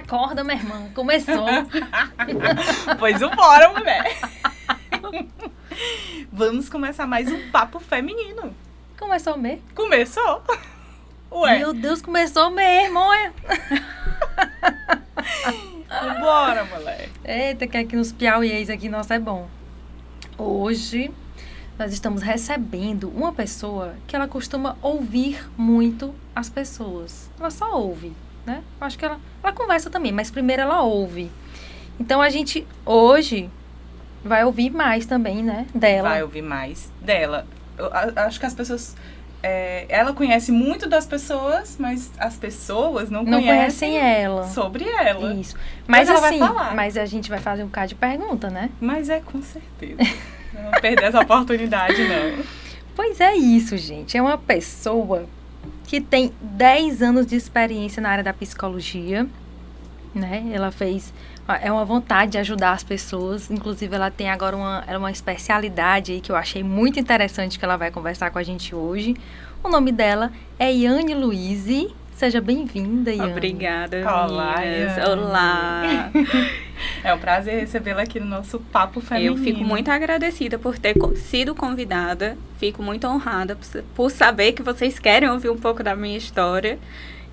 Acorda, meu irmão. Começou. Pois bora, mulher. Vamos começar mais um Papo Feminino. Começou mesmo? Começou. Ué. Meu Deus, começou mesmo, olha. Bora, mulher. Eita, que aqui nos Piauiês aqui, nossa, é bom. Hoje, nós estamos recebendo uma pessoa que ela costuma ouvir muito as pessoas. Ela só ouve, né? Eu acho que ela conversa também, mas primeiro ela ouve. Então, a gente, hoje, vai ouvir mais também, né? Dela. Vai ouvir mais dela. Eu acho que as pessoas... ela conhece muito das pessoas, mas as pessoas não conhecem ela. Sobre ela. Isso. Mas ela assim, vai falar. mas a gente vai fazer um bocado de pergunta, né? Mas com certeza. Não vou perder essa oportunidade, não. Pois é isso, gente. É uma pessoa que tem 10 anos de experiência na área da psicologia, né? Ela fez... É uma vontade de ajudar as pessoas. Inclusive, ela tem agora uma especialidade aí que eu achei muito interessante que ela vai conversar com a gente hoje. O nome dela é Yane Luize. Seja bem-vinda, Yane. Obrigada, Olá, meninas. Yane. Olá. É um prazer recebê-la aqui no nosso Papo Feminino. Eu fico muito agradecida por ter sido convidada. Fico muito honrada por saber que vocês querem ouvir um pouco da minha história.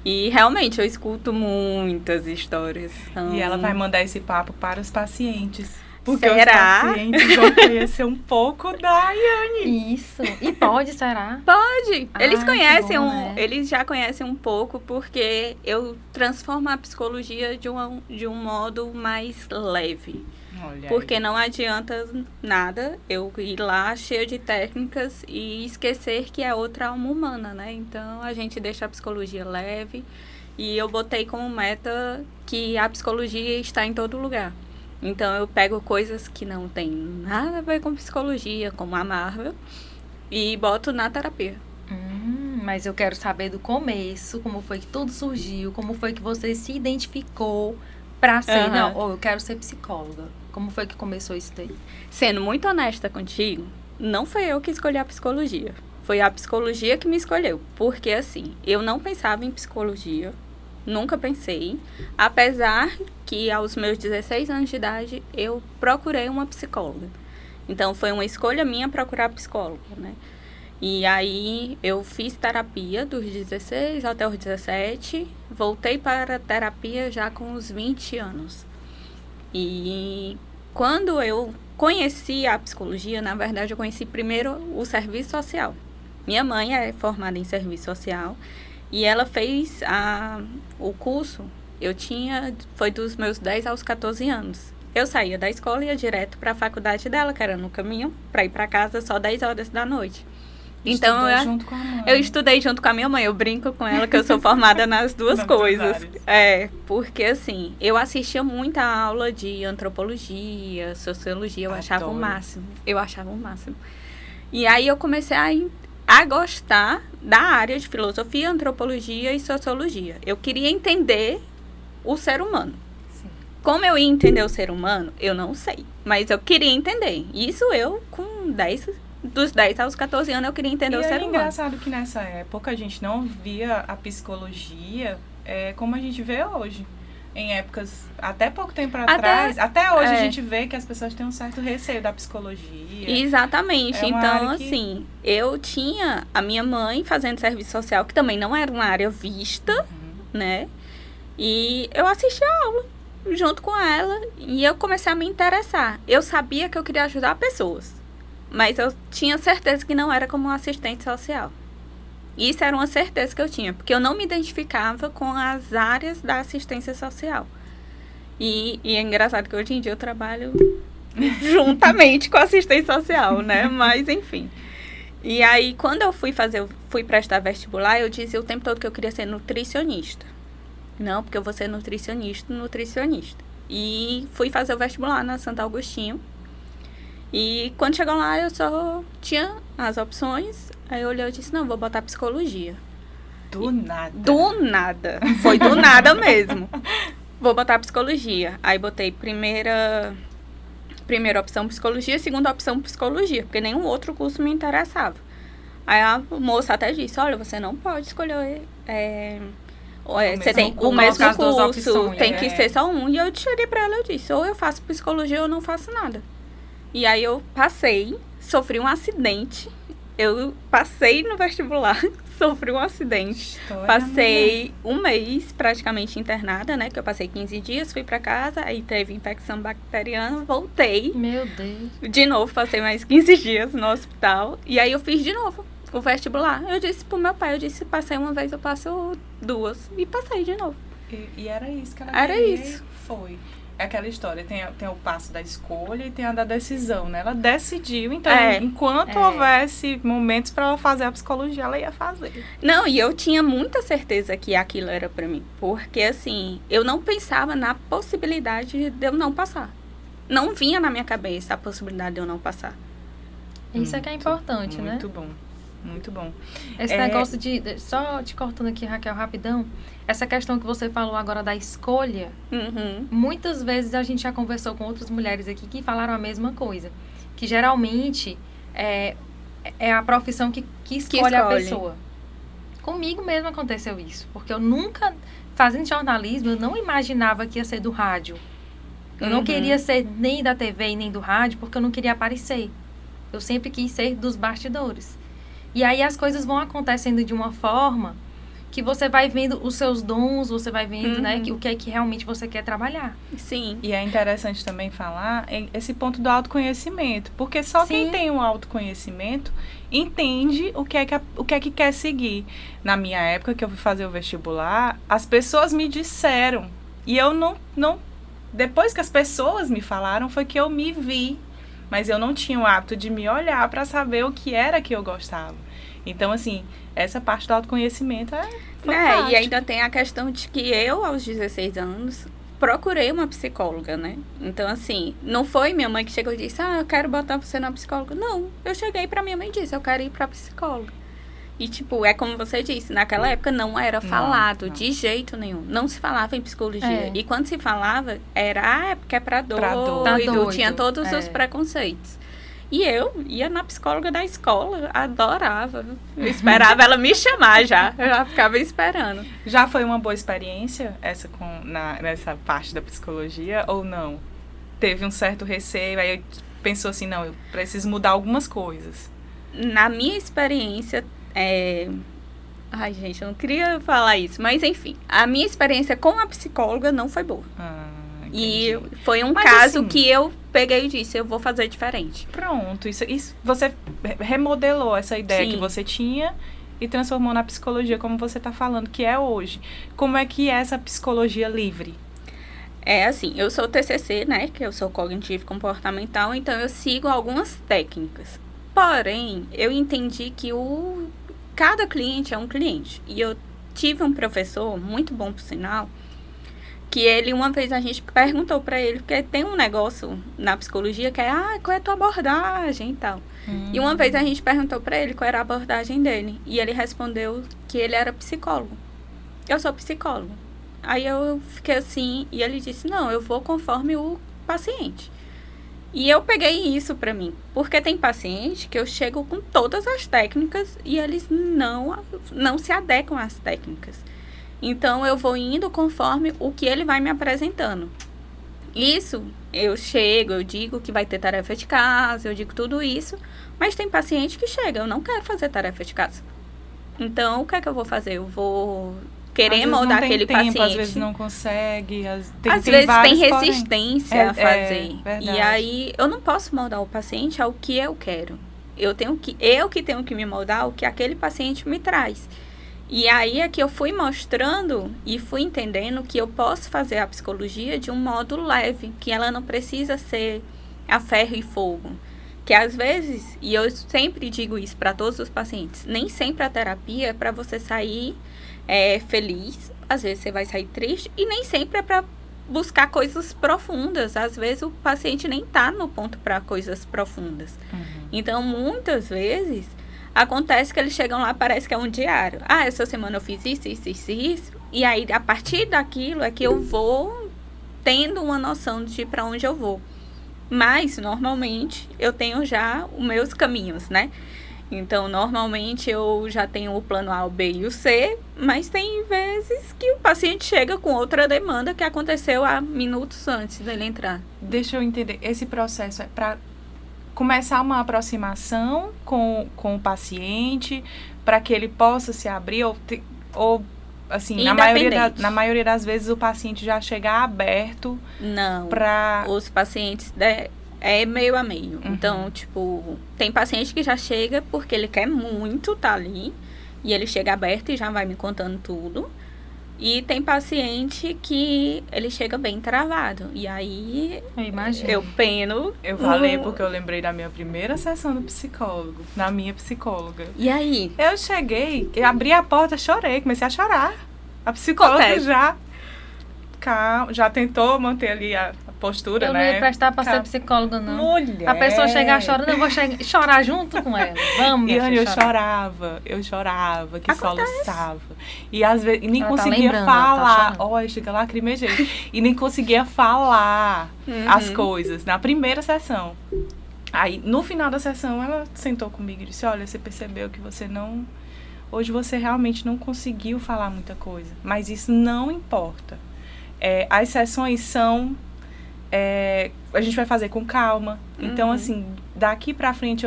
E realmente eu escuto muitas histórias. E ela vai mandar esse papo para os pacientes. Porque será? Os pacientes vão conhecer um pouco da Yane. Isso. E pode, será? Pode. Eles conhecem, bom, né? Eles já conhecem um pouco porque eu transformo a psicologia de um modo mais leve. Olha Porque aí. não adianta nada eu ir lá cheio de técnicas e esquecer que é outra alma humana, né? Então, a gente deixa a psicologia leve e eu botei como meta que a psicologia está em todo lugar. Então, eu pego coisas que não tem nada a ver com psicologia, como a Marvel, e boto na terapia. Mas eu quero saber do começo, como foi que tudo surgiu, como foi que você se identificou pra ser, não, eu quero ser psicóloga. Como foi que começou isso daí? Sendo muito honesta contigo, não foi eu que escolhi a psicologia. Foi a psicologia que me escolheu. Porque, assim, eu não pensava em psicologia. Nunca pensei. Apesar que, aos meus 16 anos de idade, eu procurei uma psicóloga. Então, foi uma escolha minha procurar psicóloga, né? E aí, eu fiz terapia dos 16 até os 17. Voltei para a terapia já com os 20 anos. E quando eu conheci a psicologia, na verdade, eu conheci primeiro o serviço social. Minha mãe é formada em serviço social e ela fez o curso, foi dos meus 10 aos 14 anos. Eu saía da escola e ia direto para a faculdade dela, que era no caminho, para ir para casa só 10 horas da noite. Então, Junto com a mãe. eu estudei junto com a minha mãe. Eu brinco com ela que eu sou formada nas duas coisas. Porque assim, eu assistia muita aula de antropologia, sociologia, eu achava o máximo. E aí eu comecei a gostar da área de filosofia, antropologia e sociologia. Eu queria entender o ser humano. Sim. Como eu ia entender o ser humano, eu não sei. Mas eu queria entender. Isso eu com dos 10 aos 14 anos eu queria entender o ser humano. E é engraçado que nessa época a gente não via a psicologia como a gente vê hoje. Em épocas, até pouco tempo atrás, até hoje a gente vê que as pessoas têm um certo receio da psicologia. Exatamente. Então, área que... assim, eu tinha a minha mãe fazendo serviço social, que também não era uma área vista, né? E eu assistia a aula junto com ela e eu comecei a me interessar. Eu sabia que eu queria ajudar pessoas. Mas eu tinha certeza que não era como um assistente social. Isso era uma certeza que eu tinha, porque eu não me identificava com as áreas da assistência social. E é engraçado que hoje em dia eu trabalho juntamente com a assistência social, né? Mas, enfim. E aí, quando eu fui prestar vestibular, eu dizia o tempo todo que eu queria ser nutricionista. Não, porque eu vou ser nutricionista. E fui fazer o vestibular na Santo Agostinho. E quando chegou lá, eu só tinha as opções. Aí eu olhei e disse, não, vou botar psicologia. Do nada. Do nada. Foi do nada mesmo. Vou botar psicologia. Aí botei primeira opção psicologia, segunda opção psicologia, porque nenhum outro curso me interessava. Aí a moça até disse, olha, você não pode escolher Você tem o mesmo curso, tem que ser só um. E eu cheguei pra ela, eu disse, ou eu faço psicologia ou eu não faço nada. E aí eu passei, sofri um acidente. Eu passei no vestibular, sofri um acidente. Passei um mês praticamente internada, né? Que eu passei 15 dias, fui pra casa, aí teve infecção bacteriana, voltei. Meu Deus. De novo, passei mais 15 dias no hospital. E aí eu fiz de novo o vestibular. Eu disse pro meu pai, passei uma vez, eu passo 2. E passei de novo. E era isso que ela queria. Era isso. Foi. É aquela história, tem o passo da escolha e tem a da decisão, né? Ela decidiu, então, enquanto houvesse momentos para ela fazer a psicologia, ela ia fazer. Não, e eu tinha muita certeza que aquilo era para mim. Porque, assim, eu não pensava na possibilidade de eu não passar. Não vinha na minha cabeça a possibilidade de eu não passar. Isso é que é importante, né? Muito bom. Muito bom. Esse negócio só te cortando aqui, Raquel, rapidão. Essa questão que você falou agora da escolha, muitas vezes a gente já conversou com outras mulheres aqui que falaram a mesma coisa. Que geralmente é a profissão que escolhe a pessoa. Comigo mesmo aconteceu isso. Porque eu nunca, fazendo jornalismo, eu não imaginava que ia ser do rádio. Eu não queria ser nem da TV e nem do rádio, porque eu não queria aparecer. Eu sempre quis ser dos bastidores. E aí as coisas vão acontecendo de uma forma que você vai vendo os seus dons, você vai vendo, né, o que é que realmente você quer trabalhar. Sim. E é interessante também falar esse ponto do autoconhecimento, porque só quem tem um autoconhecimento entende o que é que quer seguir. Na minha época, que eu fui fazer o vestibular, as pessoas me disseram, e eu não depois que as pessoas me falaram, foi que eu me vi. Mas eu não tinha o hábito de me olhar para saber o que era que eu gostava. Então, assim, essa parte do autoconhecimento é fantástica. E ainda tem a questão de que eu, aos 16 anos, procurei uma psicóloga, né? Então, assim, não foi minha mãe que chegou e disse, eu quero botar você na psicóloga. Não, eu cheguei pra minha mãe e disse, eu quero ir pra psicóloga. E, tipo, é como você disse, naquela época não era falado de jeito nenhum. Não se falava em psicologia. E quando se falava, era, porque é pra doido. Tinha todos os preconceitos. E eu ia na psicóloga da escola, adorava. Eu esperava ela me chamar já. Eu já ficava esperando. Já foi uma boa experiência nessa parte da psicologia ou não? Teve um certo receio, aí pensou assim, não, eu preciso mudar algumas coisas. Na minha experiência... Ai, gente, eu não queria falar isso. Mas, enfim, a minha experiência com a psicóloga não foi boa. E foi um caso assim, que eu peguei e disse, eu vou fazer diferente. Pronto, isso você remodelou essa ideia que você tinha e transformou na psicologia, como você está falando, que é hoje. Como é que é essa psicologia livre? É assim, eu sou TCC, né, que eu sou cognitivo comportamental, então eu sigo algumas técnicas. Porém, eu entendi que cada cliente é um cliente. E eu tive um professor, muito bom por sinal, que ele, uma vez a gente perguntou pra ele, porque tem um negócio na psicologia que é, qual é a tua abordagem e tal. E uma vez a gente perguntou pra ele qual era a abordagem dele. E ele respondeu que ele era psicólogo. Eu sou psicólogo. Aí eu fiquei assim, e ele disse, não, eu vou conforme o paciente. E eu peguei isso pra mim, porque tem paciente que eu chego com todas as técnicas e eles não se adequam às técnicas. Então, eu vou indo conforme o que ele vai me apresentando. Isso, eu chego, eu digo que vai ter tarefa de casa, eu digo tudo isso, mas tem paciente que chega, eu não quero fazer tarefa de casa. Então, o que é que eu vou fazer? Eu vou querer moldar aquele paciente. Às vezes não consegue, às vezes tem resistência a fazer. E aí, eu não posso moldar o paciente ao que eu quero. Eu que tenho que me moldar ao que aquele paciente me traz. E aí é que eu fui mostrando e fui entendendo que eu posso fazer a psicologia de um modo leve, que ela não precisa ser a ferro e fogo. Que às vezes, e eu sempre digo isso para todos os pacientes, nem sempre a terapia é para você sair feliz, às vezes você vai sair triste, e nem sempre é para buscar coisas profundas. Às vezes o paciente nem está no ponto para coisas profundas. Então, muitas vezes, acontece que eles chegam lá, parece que é um diário. Essa semana eu fiz isso. E aí, a partir daquilo é que eu vou tendo uma noção de para onde eu vou. Mas, normalmente, eu tenho já os meus caminhos, né? Então, normalmente, eu já tenho o plano A, o B e o C, mas tem vezes que o paciente chega com outra demanda que aconteceu há minutos antes dele entrar. Deixa eu entender, esse processo é para começar uma aproximação com o paciente, para que ele possa se abrir, ou assim, na maioria das vezes o paciente já chega aberto? Não, para os pacientes... É meio a meio. Uhum. Então, tipo, tem paciente que já chega porque ele quer muito tá ali. E ele chega aberto e já vai me contando tudo. E tem paciente que ele chega bem travado. E aí, eu peno. Eu falei porque eu lembrei da minha primeira sessão do psicólogo. Da minha psicóloga. E aí? Eu cheguei, eu abri a porta, chorei, comecei a chorar. A psicóloga já tentou manter ali a postura, né? Eu não ia prestar pra ser psicóloga, não. Mulher. A pessoa chegar chorando, eu vou chorar junto com ela. Vamos, minha filha, eu chorava, que soluçava. E às vezes nem ela conseguia tá falar. Olha, chega lá, lacrimejei. E nem conseguia falar as coisas na primeira sessão. Aí, no final da sessão, ela sentou comigo e disse, olha, você percebeu que você não... Hoje você realmente não conseguiu falar muita coisa. Mas isso não importa. As sessões são... a gente vai fazer com calma. Então, assim, daqui pra frente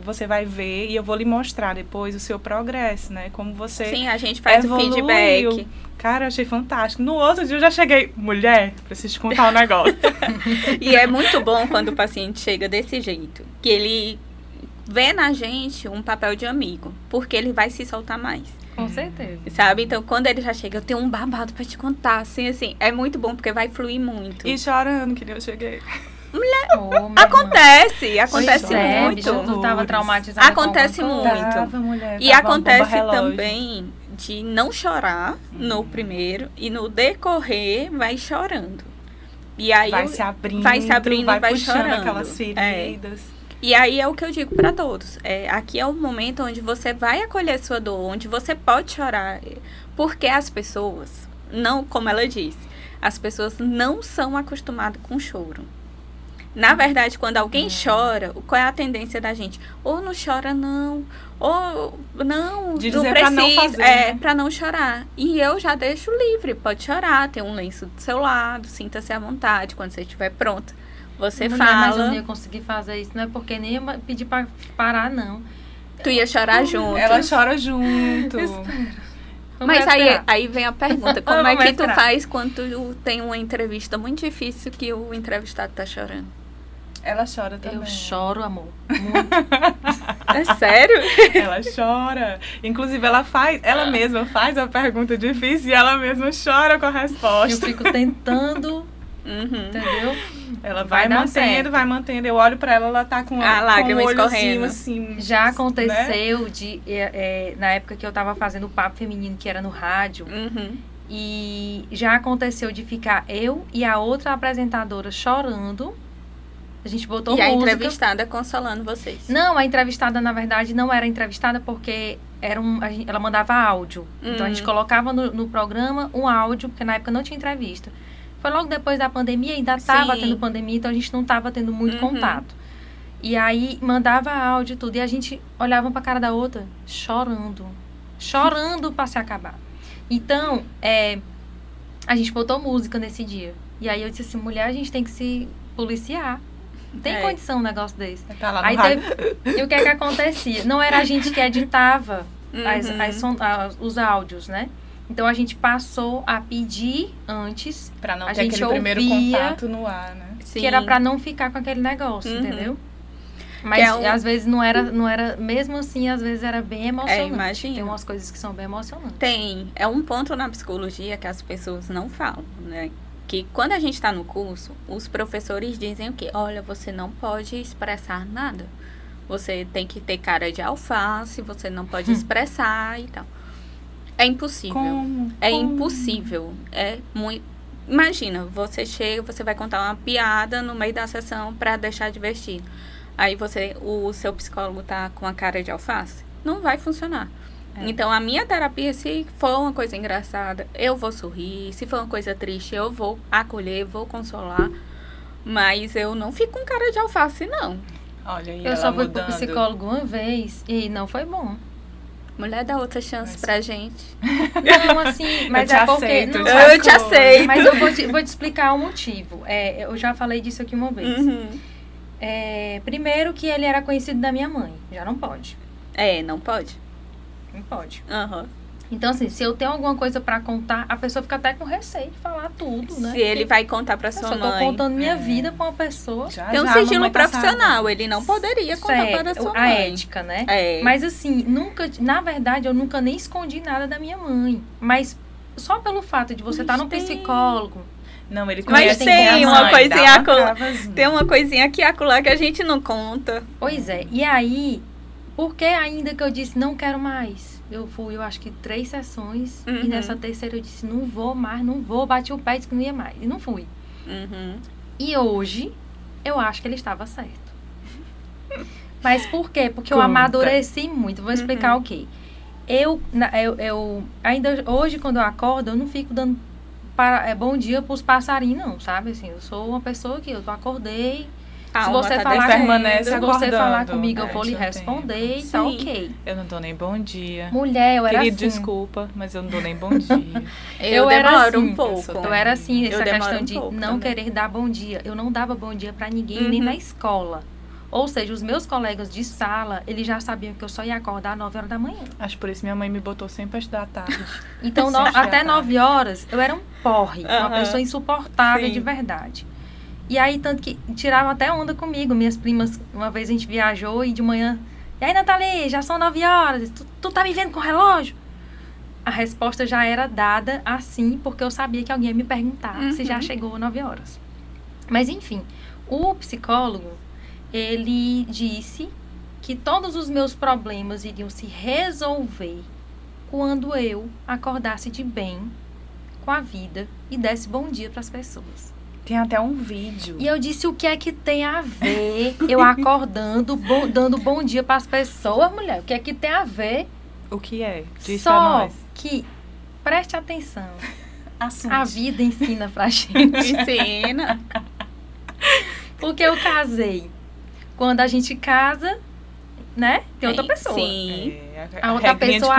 você vai ver e eu vou lhe mostrar depois o seu progresso, né? Como você Sim, a gente faz o feedback. Cara, eu achei fantástico. No outro dia eu já cheguei, mulher, preciso te contar um negócio. E é muito bom quando o paciente chega desse jeito. Que ele vê na gente um papel de amigo. Porque ele vai se soltar mais. Com certeza. Sabe? Então, quando ele já chega, eu tenho um babado pra te contar. Assim, é muito bom, porque vai fluir muito. E chorando, que nem eu cheguei. Mulher, acontece muito. Tu tava traumatizada. Acontece muito. E acontece também de não chorar no primeiro e no decorrer vai chorando. E aí vai se abrindo e vai chorando. Aquelas feridas. E aí é o que eu digo para todos. Aqui é o momento onde você vai acolher sua dor, onde você pode chorar. Porque as pessoas, não, como ela disse, as pessoas não são acostumadas com choro. Na verdade, quando alguém chora, qual é a tendência da gente? Ou não chora, não. Ou não, de não dizer precisa. Pra não fazer, pra não chorar. E eu já deixo livre, pode chorar. Tem um lenço do seu lado, sinta-se à vontade quando você estiver pronta. Você fala. Mas eu não ia conseguir fazer isso, não é porque nem ia pedir pra parar, não. Tu ia chorar junto. Ela chora junto. Espera. Mas aí vem a pergunta, como é que tu faz quando tu tem uma entrevista muito difícil que o entrevistado tá chorando? Ela chora também. Eu choro, amor. Muito. É sério? Ela chora. Inclusive, ela mesma faz a pergunta difícil e ela mesma chora com a resposta. Eu fico tentando, entendeu? Ela vai mantendo. Eu olho pra ela tá com a lágrima escorrendo. Assim, já aconteceu, né? Na época que eu tava fazendo o Papo Feminino, que era no rádio, e já aconteceu de ficar eu e a outra apresentadora chorando. A gente botou música. E a entrevistada consolando vocês. Não, a entrevistada, na verdade, não era entrevistada porque ela mandava áudio. Então, a gente colocava no programa um áudio, porque na época não tinha entrevista. Foi logo depois da pandemia, ainda estava tendo pandemia, então a gente não estava tendo muito contato. E aí, mandava áudio e tudo. E a gente olhava pra cara da outra, chorando. Chorando pra se acabar. Então, a gente botou música nesse dia. E aí eu disse assim, mulher, a gente tem que se policiar. Tem condição um negócio desse. Tá lá no aí e o que é que acontecia? Não era a gente que editava os áudios, né? Então a gente passou a pedir antes. Pra não ter aquele primeiro contato no ar, né? Que era pra não ficar com aquele negócio, entendeu? Mas às vezes não era, mesmo assim, às vezes era bem emocionante. Imagina. Tem umas coisas que são bem emocionantes. É um ponto na psicologia que as pessoas não falam, né? Que quando a gente está no curso, os professores dizem o quê? Olha, você não pode expressar nada. Você tem que ter cara de alface, você não pode expressar e tal. É impossível. Como? Impossível. É muito... Imagina, você chega, você vai contar uma piada no meio da sessão para deixar divertido. Aí o seu psicólogo tá com a cara de alface. Não vai funcionar. Então, a minha terapia, se for uma coisa engraçada, eu vou sorrir. Se for uma coisa triste, eu vou acolher, vou consolar. Mas eu não fico com cara de alface, não. Olha aí, Eu ela só fui mudando. pro psicólogo uma vez e não foi bom. Mulher, dá outra chance pra gente. Não, assim, mas te é porque... aceito, não, eu te aceito. Mas eu vou te explicar o motivo. Eu já falei disso aqui uma vez. Primeiro que ele era conhecido da minha mãe. Já não pode. Não pode. Não pode. Aham. Então, assim, se eu tenho alguma coisa pra contar, a pessoa fica até com receio de falar tudo, né? Se ele vai contar pra sua Eu mãe. tô contando minha vida pra uma pessoa. Tem um sigilo profissional, ele não poderia contar para sua a mãe. ética, né? Mas assim, na verdade, eu nunca nem escondi nada da minha mãe. Mas só pelo fato de você estar no psicólogo. Não, ele Mas conhece tem a uma mãe, coisinha dá uma acolá. travazinha. Tem uma coisinha aqui e acolá que a gente não conta. Pois é. E aí, por que ainda que eu disse não quero mais? Eu fui, eu acho que 3 sessões. E nessa terceira eu disse, não vou mais, não vou. Bati o pé e disse que não ia mais. E não fui. E hoje, eu acho que ele estava certo. Mas por quê? Porque eu amadureci muito. Vou explicar o quê. Eu ainda hoje, quando eu acordo, eu não fico dando bom dia pros passarinhos, não, sabe? Assim, eu sou uma pessoa que eu acordei... Se você falar comigo, eu vou lhe responder e tá ok. Eu não dou nem bom dia. Mulher, eu era Querido, assim. desculpa, mas eu não dou nem bom dia. Eu era demoro assim, um pouco. Eu era assim, essa questão de não também. querer dar bom dia. Eu não dava bom dia pra ninguém, nem na escola. Ou seja, os meus colegas de sala, eles já sabiam que eu só ia acordar às 9 horas da manhã. Acho por isso minha mãe me botou sempre a estudar à tarde. Então, até 9 horas, eu era um porre. Uma pessoa insuportável de verdade. E aí, tanto que tiravam até onda comigo. Minhas primas, uma vez a gente viajou e de manhã... E aí, Nathalie, já são 9 horas. Tu tá me vendo com o relógio? A resposta já era dada assim, porque eu sabia que alguém ia me perguntar se já chegou 9 horas. Mas, enfim, o psicólogo, ele disse que todos os meus problemas iriam se resolver quando eu acordasse de bem com a vida e desse bom dia para as pessoas. Tem até um vídeo. E eu disse, o que é que tem a ver eu acordando, dando bom dia para as pessoas, mulher? O que é que tem a ver? O que é? Diz Só pra nós. que, preste atenção, Assunto. a vida ensina pra gente. Ensina. Porque eu casei. Quando a gente casa, né, tem outra pessoa. Sim. A outra pessoa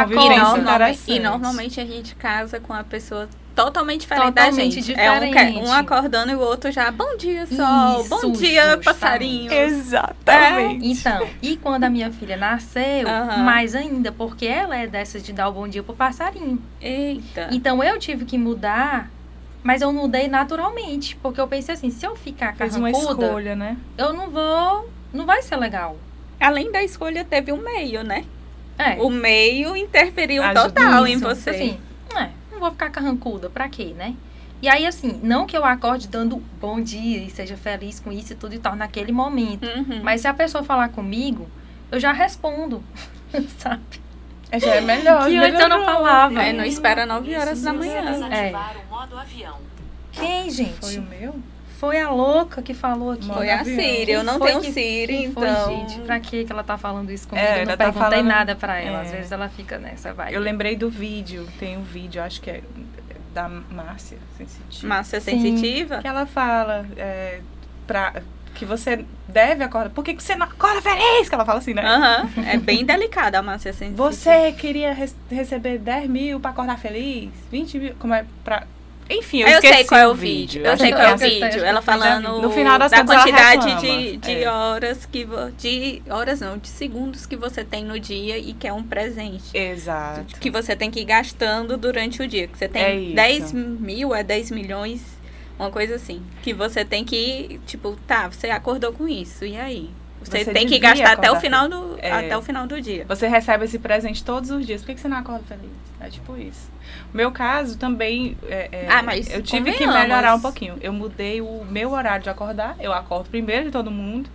E normalmente a gente casa com a pessoa totalmente diferente da gente. Diferente. Um acordando e o outro já, bom dia, sol, bom dia, passarinho. Exatamente. Então, e quando a minha filha nasceu, mais ainda, porque ela é dessas de dar o bom dia pro passarinho. Eita. Então, eu tive que mudar, mas eu mudei naturalmente, porque eu pensei assim, se eu ficar carrancuda, uma escolha, né? Eu não vai ser legal. Além da escolha, teve um meio, né? É. O meio interferiu total em você. Assim, não vou ficar carrancuda, pra quê, né? E aí, assim, não que eu acorde dando bom dia e seja feliz com isso e tudo e tal naquele momento. Mas se a pessoa falar comigo, eu já respondo, sabe? Já é melhor. Que antes eu não falava. Não espera 9 horas da manhã. O modo avião. Quem, gente? Foi o meu? Foi a louca que falou aqui. Foi a Siri, eu não tenho Siri, então... Foi, gente? Pra que ela tá falando isso comigo? Eu não tá perguntei falando... nada pra ela. Às vezes ela fica nessa vibe. Eu lembrei do vídeo, tem um vídeo, acho que é da Márcia Sensitiva. Márcia Sensitiva? Que ela fala que você deve acordar. Por que você não acorda feliz? Que ela fala assim, né? É bem delicada a Márcia Sensitiva. Você queria receber 10 mil pra acordar feliz? 20 mil? Como é pra... Enfim, eu sei qual é o vídeo. Eu sei qual é o vídeo. Ela falando no final das da contas, quantidade de horas de segundos que você tem no dia e que é um presente. Exato. Que você tem que ir gastando durante o dia. Que você tem 10 mil, 10 milhões, uma coisa assim. Que você tem que, tipo, você acordou com isso. E aí? Você tem que gastar até o final do dia. Você recebe esse presente todos os dias. Por que você não acorda feliz? É tipo isso. O meu caso também, mas eu tive que melhorar um pouquinho. Eu mudei o meu horário de acordar. Eu acordo primeiro de todo mundo.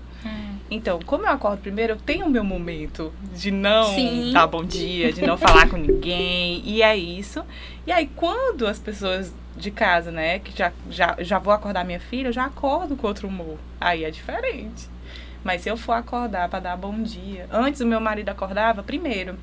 Então, como eu acordo primeiro, eu tenho o meu momento de não dar bom dia, de não falar com ninguém. E é isso. E aí, quando as pessoas de casa, né, que já vou acordar minha filha, eu já acordo com outro humor. Aí é diferente. Mas se eu for acordar pra dar bom dia... Antes o meu marido acordava primeiro.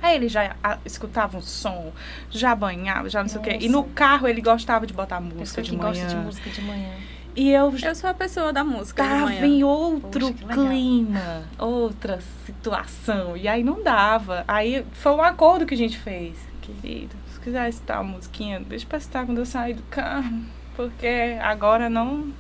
Aí ele já escutava um som, já banhava, já não sei o quê. E no carro ele gostava de botar música de manhã. Gosta de música de manhã. E eu sou a pessoa da música de tava manhã. em outro Poxa, que legal. clima, outra situação. E aí não dava. Aí foi um acordo que a gente fez. Querido, se quiser escutar uma musiquinha, deixa pra escutar quando eu sair do carro. Porque agora não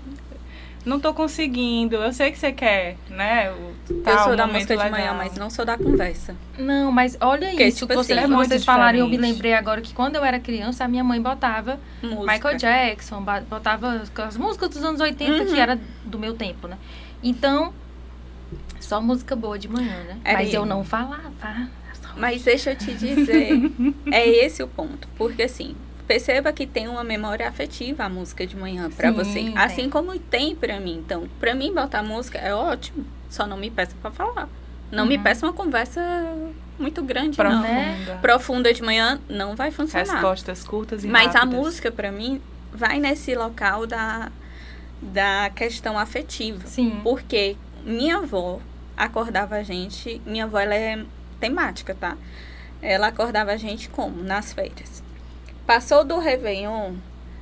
tô conseguindo. Eu sei que você quer, né? Eu sou da música de manhã, mas não sou da conversa. Não, mas olha Porque, isso, tipo que assim, vocês, é muito vocês falaram, eu me diferente. lembrei agora que quando eu era criança, a minha mãe botava Música. Michael Jackson, botava as músicas dos anos 80, que era do meu tempo, né? Então, só música boa de manhã, né? Era Mas eu isso. não falava. Mas deixa eu te dizer, é esse o ponto. Porque assim, perceba que tem uma memória afetiva a música de manhã pra Sim, você. tem. Assim como tem pra mim. Então, pra mim, botar música é ótimo. Só não me peça pra falar. Não me peça uma conversa muito grande, não. Profunda. Profunda de manhã não vai funcionar. Respostas curtas e Mas a rápidas. música, pra mim, vai nesse local da questão afetiva. Sim. Porque minha avó acordava a gente... Minha avó, ela é temática, tá? Ela acordava a gente como? Nas férias. Passou do Réveillon,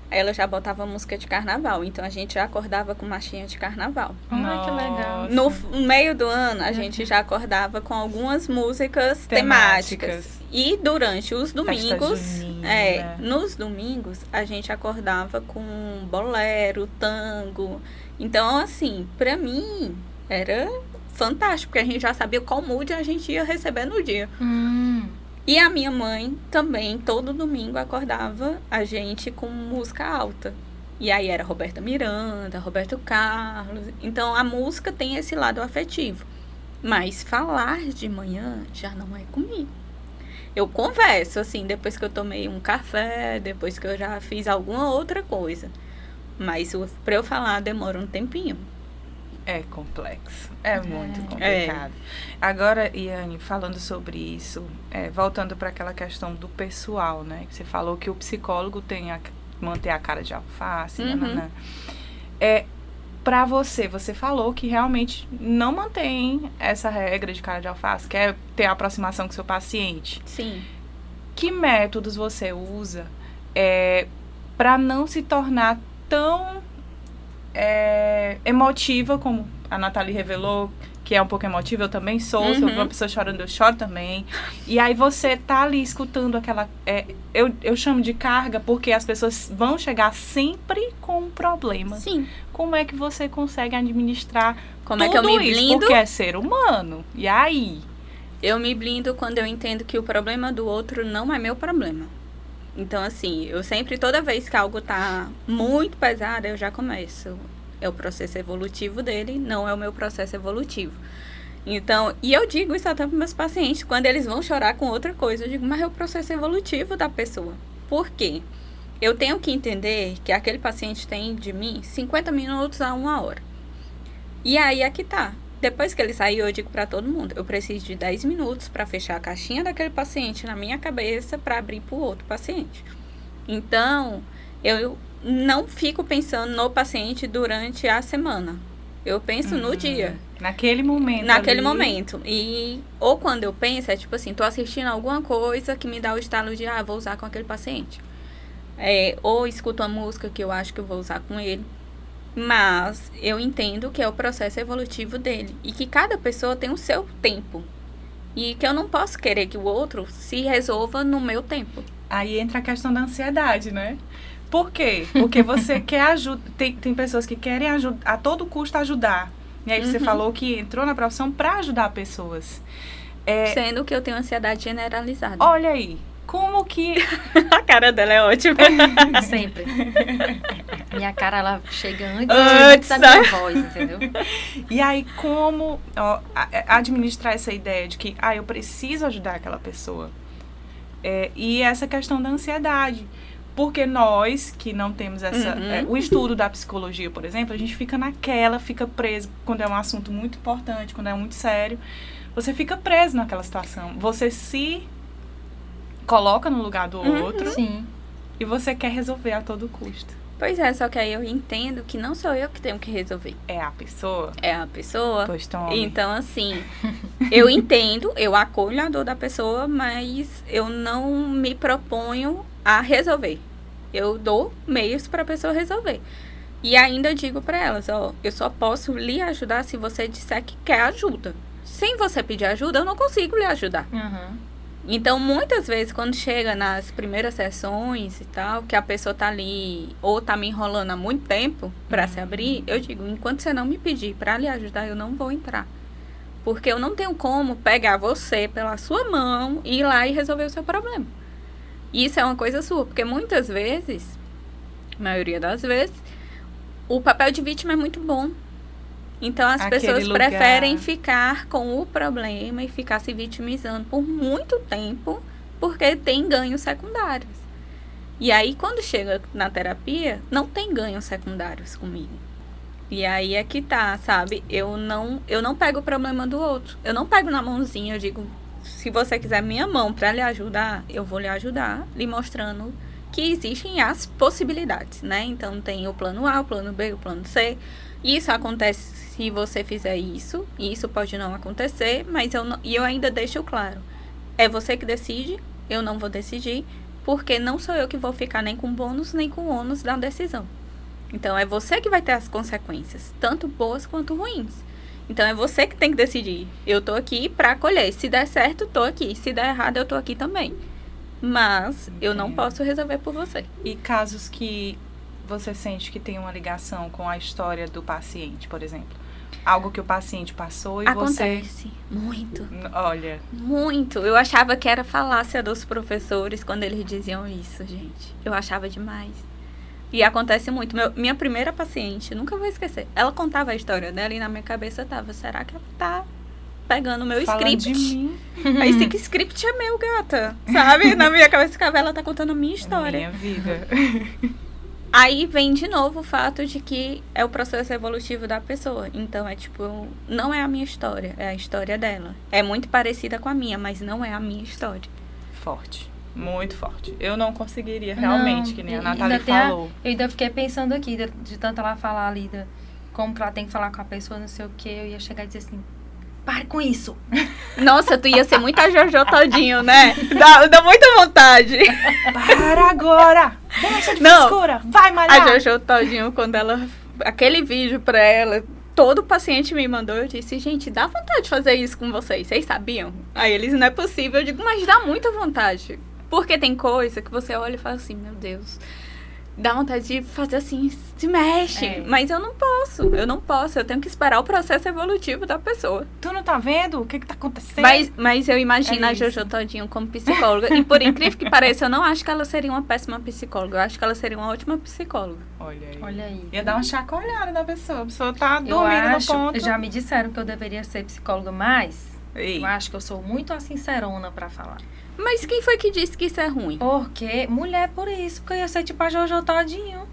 ela já botava música de carnaval. Então, a gente já acordava com marchinha de carnaval. Ai, que legal. No meio do ano, a gente já acordava com algumas músicas temáticas. E durante os domingos, junina. nos domingos, a gente acordava com bolero, tango. Então, assim, pra mim, era fantástico, porque a gente já sabia qual mood a gente ia receber no dia. E a minha mãe também, todo domingo, acordava a gente com música alta. E aí era Roberta Miranda, Roberto Carlos. Então, a música tem esse lado afetivo. Mas falar de manhã já não é comigo. Eu converso, assim, depois que eu tomei um café, depois que eu já fiz alguma outra coisa. Mas pra eu falar demora um tempinho. É complexo. É muito complicado. Agora, Iane, falando sobre isso, voltando para aquela questão do pessoal, né? Que você falou que o psicólogo tem manter a cara de alface, nananã. Para você falou que realmente não mantém essa regra de cara de alface, quer ter aproximação com o seu paciente. Sim. Que métodos você usa para não se tornar tão emotiva, como a Nathalie revelou, que é um pouco emotiva, eu também sou, se eu ver uma pessoa chorando, eu choro também. E aí você tá ali escutando aquela... eu chamo de carga, porque as pessoas vão chegar sempre com um problema. Sim. Como é que você consegue administrar Como tudo é que eu me isso? blindo? Porque é ser humano. E aí? Eu me blindo quando eu entendo que o problema do outro não é meu problema. Então, assim, eu sempre, toda vez que algo tá muito pesado, eu já começo. É o processo evolutivo dele, não é o meu processo evolutivo. Então, e eu digo isso até para meus pacientes, quando eles vão chorar com outra coisa, eu digo, mas é o processo evolutivo da pessoa. Por quê? Eu tenho que entender que aquele paciente tem de mim 50 minutos a 1 hora. E aí é que tá. Depois que ele sair, eu digo para todo mundo, eu preciso de 10 minutos para fechar a caixinha daquele paciente na minha cabeça para abrir para o outro paciente. Então, eu não fico pensando no paciente durante a semana. Eu penso no dia. Naquele momento. Naquele ali. momento. E, ou quando eu penso, é tipo assim, tô assistindo alguma coisa que me dá o estalo de, vou usar com aquele paciente. Ou escuto uma música que eu acho que eu vou usar com ele. Mas eu entendo que é o processo evolutivo dele. E que cada pessoa tem o seu tempo. E que eu não posso querer que o outro se resolva no meu tempo. Aí entra a questão da ansiedade, né? Por quê? Porque você quer ajudar. Tem pessoas que querem a todo custo ajudar. E aí você falou que entrou na profissão para ajudar pessoas. Sendo que eu tenho ansiedade generalizada. Olha aí. Como que... A cara dela é ótima. Sempre. Minha cara, ela chega Antes da minha voz, entendeu? E aí, como administrar essa ideia de que, eu preciso ajudar aquela pessoa? E essa questão da ansiedade. Porque nós, que não temos essa... o estudo da psicologia, por exemplo, a gente fica preso quando é um assunto muito importante, quando é muito sério. Você fica preso naquela situação. Você se coloca no lugar do outro. Sim. E você quer resolver a todo custo. Pois é, só que aí eu entendo que não sou eu que tenho que resolver. É a pessoa? É a pessoa. Pois tome. Então, assim, eu entendo, eu acolho a dor da pessoa, mas eu não me proponho a resolver. Eu dou meios para a pessoa resolver. E ainda digo para elas, ó, eu só posso lhe ajudar se você disser que quer ajuda. Sem você pedir ajuda, eu não consigo lhe ajudar. Então, muitas vezes, quando chega nas primeiras sessões e tal, que a pessoa tá ali, ou tá me enrolando há muito tempo para se abrir, eu digo, enquanto você não me pedir para lhe ajudar, eu não vou entrar. Porque eu não tenho como pegar você pela sua mão e ir lá e resolver o seu problema. Isso é uma coisa sua, porque muitas vezes, a maioria das vezes, o papel de vítima é muito bom. Então, as pessoas preferem ficar com o problema e ficar se vitimizando por muito tempo, porque tem ganhos secundários. E aí, quando chega na terapia, não tem ganhos secundários comigo. E aí é que tá, sabe? Eu não pego o problema do outro. Eu não pego na mãozinha, eu digo, se você quiser minha mão para lhe ajudar, eu vou lhe ajudar, lhe mostrando que existem as possibilidades, né? Então, tem o plano A, o plano B, o plano C. Isso acontece se você fizer isso, e isso pode não acontecer, mas eu ainda deixo claro. É você que decide, eu não vou decidir, porque não sou eu que vou ficar nem com bônus, nem com ônus da decisão. Então, é você que vai ter as consequências, tanto boas quanto ruins. Então, é você que tem que decidir. Eu tô aqui para acolher. Se der certo, tô aqui. Se der errado, eu tô aqui também. Mas, eu não posso resolver por você. E casos que você sente que tem uma ligação com a história do paciente, por exemplo? Algo que o paciente passou e Acontece muito. Olha. Muito. Eu achava que era falácia dos professores quando eles diziam isso, gente. Eu achava demais. E acontece muito. Minha primeira paciente, nunca vou esquecer. Ela contava a história dela e na minha cabeça tava, será que ela tá pegando o meu script? De mim. Aí esse script é meu, gata. Sabe? Na minha cabeça ficava, ela tá contando a minha história. Minha vida. Aí vem de novo o fato de que é o processo evolutivo da pessoa. Então, é tipo, não é a minha história, é a história dela. É muito parecida com a minha, mas não é a minha história. Forte. Muito forte. Eu não conseguiria realmente, que nem a Natália falou. Eu ainda fiquei pensando aqui, de tanto ela falar ali, como que ela tem que falar com a pessoa, não sei o que, eu ia chegar e dizer assim, pare com isso. Nossa, tu ia ser muito a Jojo Todinho, né? Dá muita vontade. Para agora! Deixa de frescura! Vai malhar! A Jojo Todinho, quando ela... Aquele vídeo pra ela, todo paciente me mandou, eu disse, gente, dá vontade de fazer isso com vocês sabiam? Aí eles, não é possível. Eu digo, mas dá muita vontade. Porque tem coisa que você olha e fala assim, meu Deus... Dá vontade de fazer assim, se mexe. Mas eu não posso. Eu tenho que esperar o processo evolutivo da pessoa. Tu não tá vendo o que tá acontecendo? Mas eu imagino a Jojo Todinho como psicóloga. E por incrível que pareça, eu não acho que ela seria uma péssima psicóloga. Eu acho que ela seria uma ótima psicóloga. Olha aí. Ia dar uma chacoalhada na pessoa. A pessoa tá dormindo no ponto. Já me disseram que eu deveria ser psicóloga, mas eu acho que eu sou muito a sincerona pra falar. Mas quem foi que disse que isso é ruim? Porque mulher por isso, porque eu ia ser tipo a Jojo Todinho.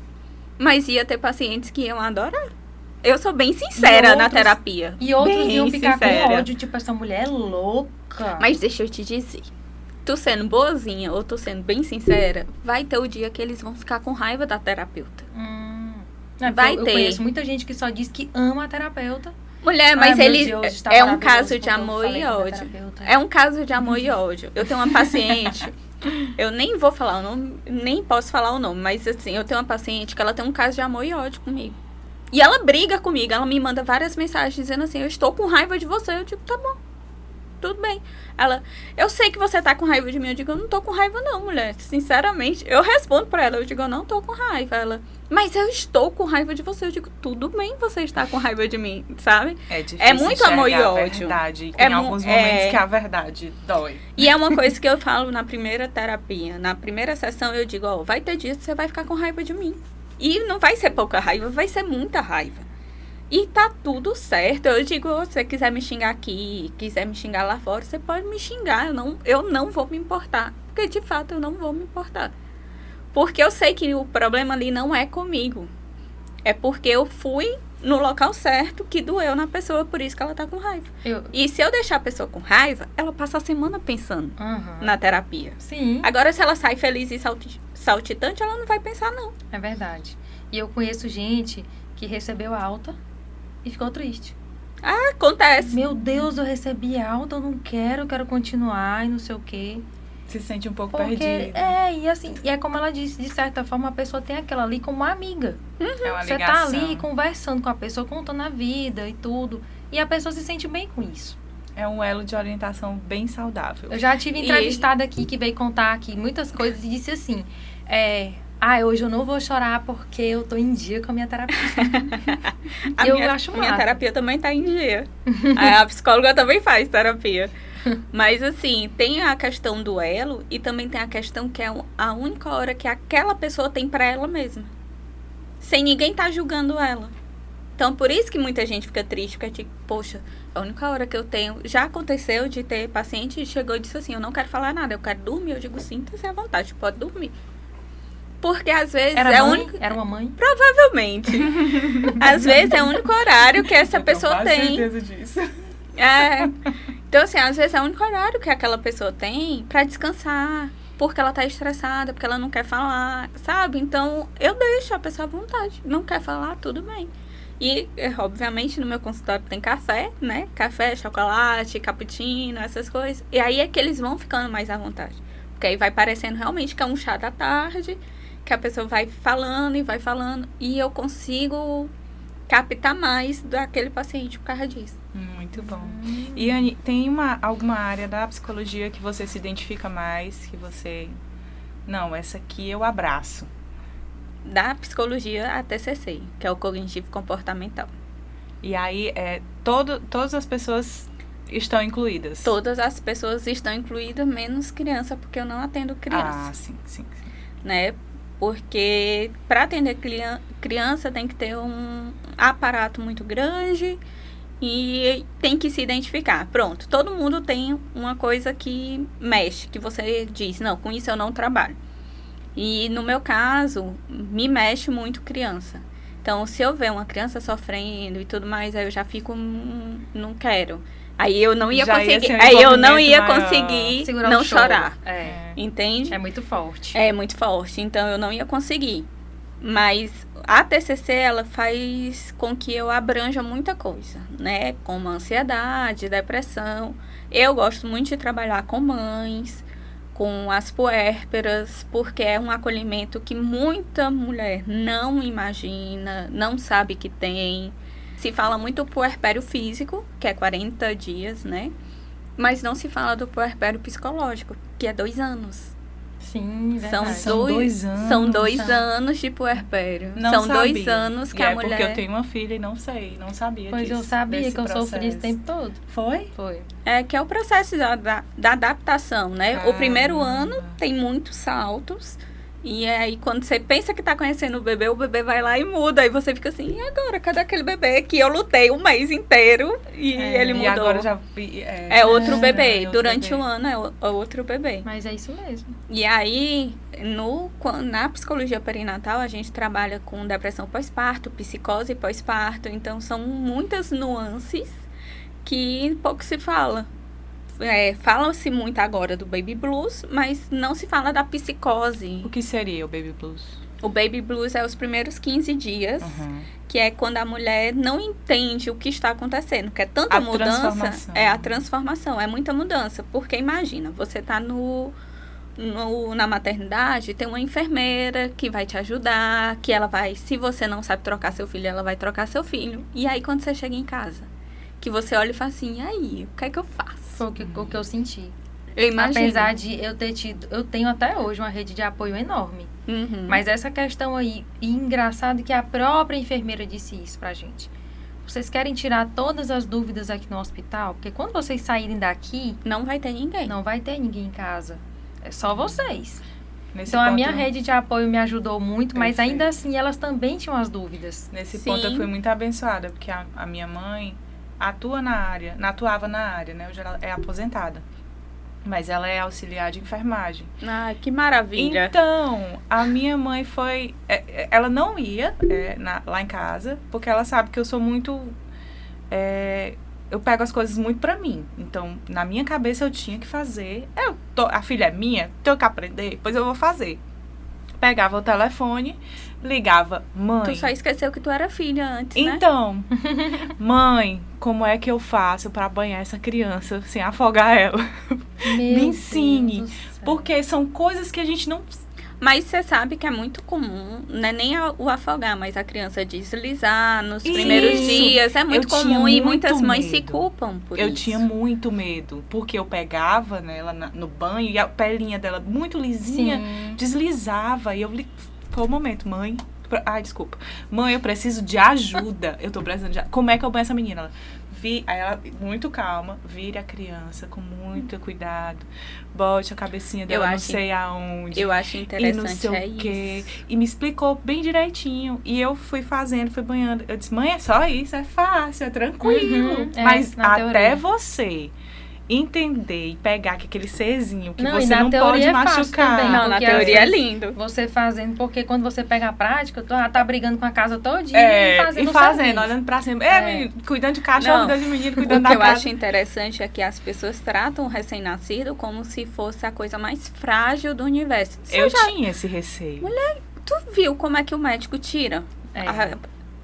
Mas ia ter pacientes que iam adorar. Eu sou bem sincera na terapia. E outros bem iam ficar sincera. com ódio, tipo, essa mulher é louca. Mas deixa eu te dizer, tu sendo boazinha ou tu sendo bem sincera, vai ter o dia que eles vão ficar com raiva da terapeuta. Eu conheço muita gente que só diz que ama a terapeuta. Mulher, mas ele é um caso de amor e ódio. É um caso de amor e ódio. Eu tenho uma paciente, eu nem vou falar o nome, nem posso falar o nome, mas assim, eu tenho uma paciente que ela tem um caso de amor e ódio comigo. E ela briga comigo, ela me manda várias mensagens dizendo assim, eu estou com raiva de você. Eu digo, tá bom, tudo bem. Ela, eu sei que você tá com raiva de mim. Eu digo, eu não tô com raiva não, mulher. Sinceramente, eu respondo pra ela, eu digo, eu não tô com raiva. Ela, mas eu estou com raiva de você. Eu digo, tudo bem você está com raiva de mim, sabe? É difícil muito amor e ódio. Verdade. Tem alguns momentos que a verdade dói. E é uma coisa que eu falo na primeira terapia. Na primeira sessão eu digo, ó, vai ter dias que você vai ficar com raiva de mim. E não vai ser pouca raiva, vai ser muita raiva. E tá tudo certo. Eu digo, se você quiser me xingar aqui, quiser me xingar lá fora, você pode me xingar. Eu não vou me importar. Porque, de fato, eu não vou me importar. Porque eu sei que o problema ali não é comigo. É porque eu fui no local certo que doeu na pessoa, por isso que ela tá com raiva. E se eu deixar a pessoa com raiva, ela passa a semana pensando na terapia. Sim. Agora, se ela sai feliz e saltitante, ela não vai pensar, não. É verdade. E eu conheço gente que recebeu alta e ficou triste. Ah, acontece. Meu Deus, eu recebi alta, eu não quero continuar e não sei o quê. Se sente um pouco Porque, perdido. e assim, e é como ela disse, de certa forma a pessoa tem aquela ali como uma amiga. É uma Você ligação. tá ali conversando com a pessoa, contando a vida e tudo. E a pessoa se sente bem com isso. É um elo de orientação bem saudável. Eu já tive entrevistada aqui que veio contar aqui muitas coisas e disse assim, hoje eu não vou chorar porque eu tô em dia com a minha terapia. Minha terapia também tá em dia. A psicóloga também faz terapia. Mas assim, tem a questão do elo e também tem a questão que é a única hora que aquela pessoa tem pra ela mesma. Sem ninguém tá julgando ela. Então, por isso que muita gente fica triste, porque tipo, poxa, a única hora que eu tenho... Já aconteceu de ter paciente que chegou e disse assim, eu não quero falar nada, eu quero dormir. Eu digo, sinta-se à vontade, pode dormir. Porque às vezes Era uma mãe? Provavelmente. Às vezes é o único horário que essa pessoa tem. Eu tenho certeza disso. Então, assim, às vezes é o único horário que aquela pessoa tem pra descansar. Porque ela tá estressada, porque ela não quer falar, sabe? Então, eu deixo a pessoa à vontade. Não quer falar, tudo bem. E, obviamente, no meu consultório tem café, né? Café, chocolate, cappuccino, essas coisas. E aí é que eles vão ficando mais à vontade. Porque aí vai parecendo realmente que é um chá da tarde, que a pessoa vai falando e vai falando. E eu consigo captar mais daquele paciente por causa disso. Muito bom. E, Anny, tem alguma área da psicologia que você se identifica mais, que você... Não, essa aqui eu abraço. Da psicologia a TCC, que é o cognitivo comportamental. E aí, todas as pessoas estão incluídas? Todas as pessoas estão incluídas, menos criança, porque eu não atendo criança. Ah, sim. Né? Porque para atender criança tem que ter um aparato muito grande e tem que se identificar. Pronto, todo mundo tem uma coisa que mexe, que você diz, não, com isso eu não trabalho. E no meu caso, me mexe muito criança. Então, se eu ver uma criança sofrendo e tudo mais, aí eu já fico, não quero. Aí eu não ia conseguir, segurar não o choro. chorar. É. Entende? É muito forte. É muito forte, então eu não ia conseguir. Mas a TCC, ela faz com que eu abranja muita coisa, né? Como ansiedade, depressão. Eu gosto muito de trabalhar com mães, com as puérperas, porque é um acolhimento que muita mulher não imagina, não sabe que tem. Se fala muito do puerpério físico, que é 40 dias, né? Mas não se fala do puerpério psicológico, que é 2 anos. Sim, verdade. São 2 anos. São 2 anos de puerpério. Não são sabia. 2 anos que a mulher... porque eu tenho uma filha e não sabia Pois disso. eu sabia que eu processo. sofri esse tempo todo. Foi? Foi. É que é o processo da adaptação, né? Caramba. O primeiro ano tem muitos saltos. E aí, quando você pensa que tá conhecendo o bebê vai lá e muda. Aí você fica assim, e agora? Cadê aquele bebê que eu lutei um mês inteiro e ele mudou? E agora já... É outro bebê. outro Durante bebê. o ano é outro bebê. Mas é isso mesmo. E aí, na psicologia perinatal, a gente trabalha com depressão pós-parto, psicose pós-parto. Então, são muitas nuances que pouco se fala. Fala-se muito agora do baby blues, mas não se fala da psicose. O que seria o baby blues? O baby blues é os primeiros 15 dias, que é quando a mulher não entende o que está acontecendo, porque é tanta mudança, é a transformação, é muita mudança, porque imagina, você tá na maternidade, tem uma enfermeira que vai te ajudar, que ela vai, se você não sabe trocar seu filho, ela vai trocar seu filho, e aí quando você chega em casa, que você olha e fala assim, e aí, o que é que eu faço? Foi o que eu senti. Eu imagino. Apesar de eu tenho até hoje uma rede de apoio enorme. Mas essa questão aí, e engraçado que a própria enfermeira disse isso pra gente. Vocês querem tirar todas as dúvidas aqui no hospital? Porque quando vocês saírem daqui, não vai ter ninguém. Não vai ter ninguém em casa. É só vocês. Nesse então, ponto, a minha rede de apoio me ajudou muito, mas Perfeito. ainda assim, elas também tinham as dúvidas. Nesse Sim. ponto, eu fui muito abençoada, porque a minha mãe atuava na área, né? Hoje ela é aposentada. Mas ela é auxiliar de enfermagem. Ah, que maravilha. Então, a minha mãe foi... ela não ia lá em casa, porque ela sabe que eu sou muito... eu pego as coisas muito pra mim. Então, na minha cabeça, eu tinha que fazer. A filha é minha, tenho que aprender, depois eu vou fazer. pegava o telefone, ligava, mãe. Tu só esqueceu que tu era filha antes, né? Então, mãe, como é que eu faço pra banhar essa criança sem afogar ela? Me ensine. Porque são coisas que a gente não... Mas você sabe que é muito comum, não é nem o afogar, mas a criança deslizar nos primeiros dias. É muito comum e muitas mães se culpam por isso. Eu tinha muito medo, porque eu pegava nela no banho e a pelinha dela muito lisinha deslizava. E eu foi o momento, mãe... Ai, desculpa. Mãe, eu preciso de ajuda. Eu tô precisando de ajuda. Como é que eu banho essa menina? Aí ela, muito calma, vire a criança com muito cuidado. Bote a cabecinha dela não sei aonde. Eu acho interessante, e não sei o quê. E me explicou bem direitinho. E eu fui fazendo, fui banhando. Eu disse, mãe, é só isso, é fácil, é tranquilo. Mas até você entender e pegar que aquele serzinho que você não pode machucar. Também, não, na teoria é lindo. Você fazendo, porque quando você pega a prática, tu tá brigando com a casa todinha e fazendo, olhando pra cima. Menino, cuidando de cachorro, cuidando de menino, cuidando da casa. O que eu acho interessante é que as pessoas tratam o recém-nascido como se fosse a coisa mais frágil do universo. Eu tinha esse receio. Mulher, tu viu como é que o médico tira?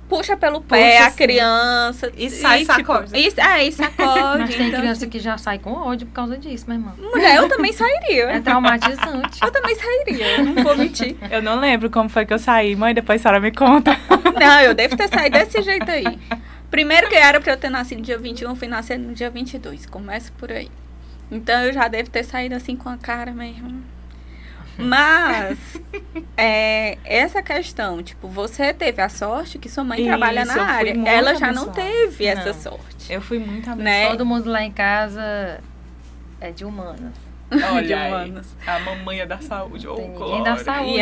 Puxa pelo pé a criança. E sai sacode. E sacode. Mas tem criança que já sai com ódio por causa disso, minha irmã. Mulher, eu também sairia. É traumatizante. Eu também sairia, eu não vou mentir. Eu não lembro como foi que eu saí. Mãe, depois a senhora me conta. Não, eu devo ter saído desse jeito aí. Primeiro que era pra eu ter nascido no dia 21, fui nascer no dia 22. Começa por aí. Então eu já devo ter saído assim com a cara mesmo. Mas, essa questão, tipo, você teve a sorte que sua mãe trabalha na área. Ela já não teve essa sorte. Eu fui muito abençoada. Né? Todo mundo lá em casa é de humanas. Olha aí, a mamãe é da saúde. Ninguém da saúde.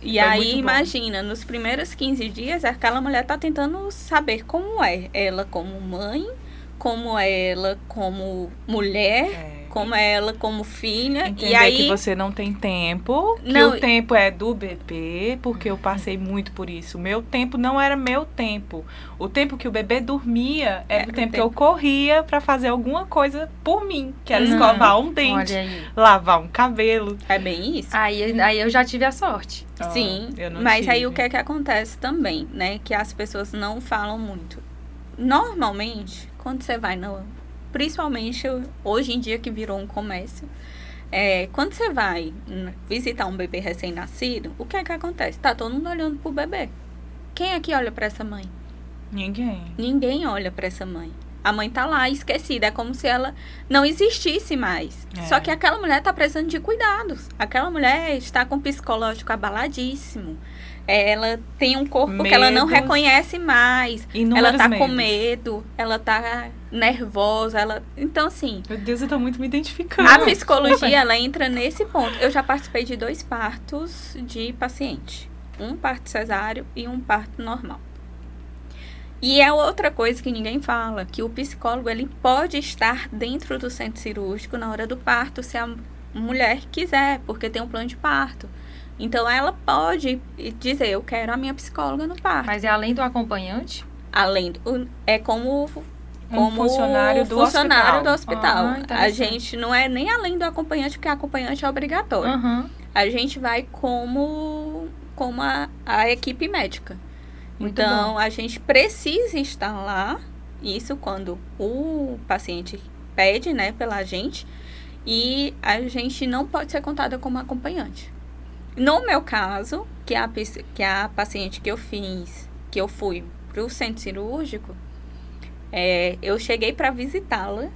E aí imagina, nos primeiros 15 dias, aquela mulher tá tentando saber como é. Ela como mãe, como ela como mulher... Como ela, como filha. Entender e aí que você não tem tempo, que o tempo é do bebê, porque eu passei muito por isso. O meu tempo não era meu tempo. O tempo que o bebê dormia era o tempo que eu corria pra fazer alguma coisa por mim, que era escovar um dente, lavar um cabelo. É bem isso. Aí eu já tive a sorte. Sim, mas aí o que é que acontece também, né? Que as pessoas não falam muito. Normalmente, quando você vai principalmente hoje em dia que virou um comércio, quando você vai visitar um bebê recém-nascido, o que é que acontece? Tá todo mundo olhando pro bebê. Quem é que olha pra essa mãe? Ninguém olha pra essa mãe. A mãe tá lá esquecida, é como se ela não existisse mais. Só que aquela mulher tá precisando de cuidados. Aquela mulher está com o psicológico abaladíssimo. Ela tem um corpo que ela não reconhece mais. Ela tá com medo, ela tá nervosa, então assim... Meu Deus, eu tô muito me identificando. A psicologia, ela entra nesse ponto. Eu já participei de 2 partos de paciente. Um parto cesáreo e um parto normal. E é outra coisa que ninguém fala, que o psicólogo, ele pode estar dentro do centro cirúrgico na hora do parto, se a mulher quiser, porque tem um plano de parto. Então, ela pode dizer, eu quero a minha psicóloga no parto. Mas é além do acompanhante? É como funcionário do hospital. A gente não é nem além do acompanhante, porque acompanhante é obrigatório. A gente vai como a equipe médica. Muito então, bom. A gente precisa estar lá, isso quando o paciente pede, né, pela gente, e a gente não pode ser contada como acompanhante. No meu caso, que a paciente que eu fui pro centro cirúrgico, eu cheguei para visitá-la,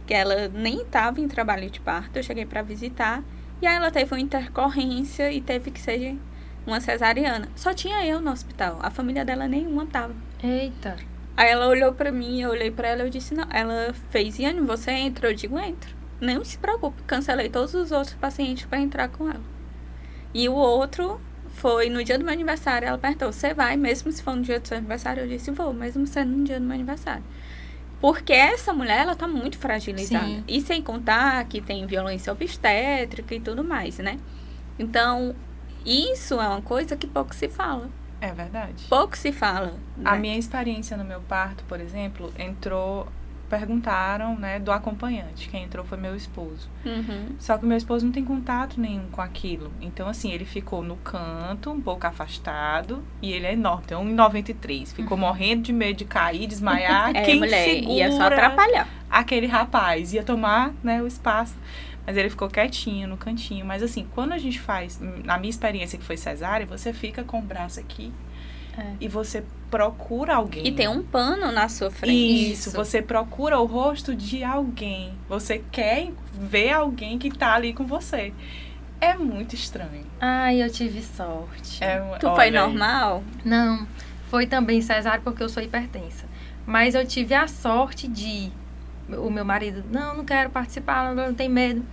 que ela nem estava em trabalho de parto, eu cheguei para visitar, e aí ela teve uma intercorrência e teve que ser uma cesariana. Só tinha eu no hospital, a família dela nenhuma tava. Eita. Aí ela olhou para mim, eu olhei para ela, eu disse, não. Ela fez, Iane, você entra? Eu digo, entro. Não se preocupe, cancelei todos os outros pacientes para entrar com ela. E o outro foi no dia do meu aniversário, ela perguntou, você vai mesmo se for no dia do seu aniversário? Eu disse, vou, mesmo sendo no dia do meu aniversário. Porque essa mulher, ela tá muito fragilizada. Sim. E sem contar que tem violência obstétrica e tudo mais, né? Então, isso é uma coisa que pouco se fala. É verdade. Pouco se fala. A né? minha experiência no meu parto, por exemplo, entrou perguntaram, né, do acompanhante. Quem entrou foi meu esposo. Uhum. Só que o meu esposo não tem contato nenhum com aquilo. Então, assim, ele ficou no canto, um pouco afastado, e ele é enorme, tem 1,93. Ficou morrendo de medo de cair, desmaiar. Quem mulher, segura ia só atrapalhar. aquele rapaz? Ia tomar, né, o espaço. Mas ele ficou quietinho, no cantinho. Mas, assim, quando a gente faz, na minha experiência que foi cesárea, você fica com o braço aqui e você procura alguém. E tem um pano na sua frente. Isso, você procura o rosto de alguém. Você quer ver alguém que tá ali com você. É muito estranho. Ai, eu tive sorte. Tu foi normal? Não, foi também cesárea porque eu sou hipertensa. Mas eu tive a sorte de... O meu marido, não quero participar, não tenho medo.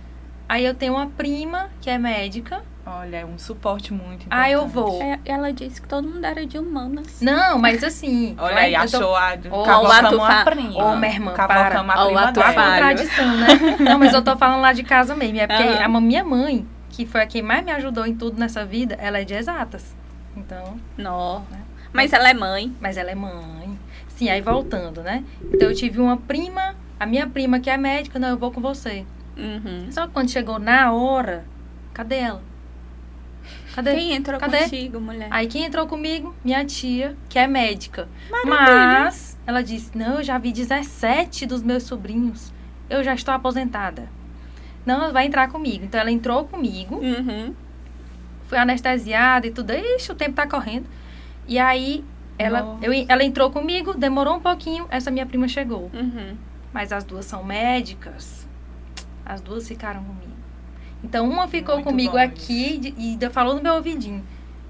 Aí eu tenho uma prima que é médica. Olha, é um suporte muito importante. Aí eu vou. Ela disse que todo mundo era de humanas. Não, mas assim... Olha aí, achou a... Ô, Cavocamos uma prima. Ô, minha irmã, Cavocamos a prima a dela. contradição, né? Não, mas eu tô falando lá de casa mesmo. É porque a minha mãe, que foi a quem mais me ajudou em tudo nessa vida, ela é de exatas. Então... Não. Mas ela é mãe. Mas ela é mãe. Sim, aí voltando, né? Então eu tive uma prima, a minha prima que é médica, não, eu vou com você. Uhum. Só que quando chegou na hora, cadê ela? Cadê? Quem entrou contigo, mulher? Aí quem entrou comigo? Minha tia, que é médica. Maravilha. Mas ela disse, não, eu já vi 17 dos meus sobrinhos. Eu já estou aposentada. Não, ela vai entrar comigo. Então ela entrou comigo. Uhum. Fui anestesiada e tudo. Ixi, o tempo tá correndo. E aí, ela entrou comigo, demorou um pouquinho, essa minha prima chegou. Uhum. Mas as duas são médicas. As duas ficaram comigo. Então, uma ficou Muito comigo bom aqui e falou no meu ouvidinho.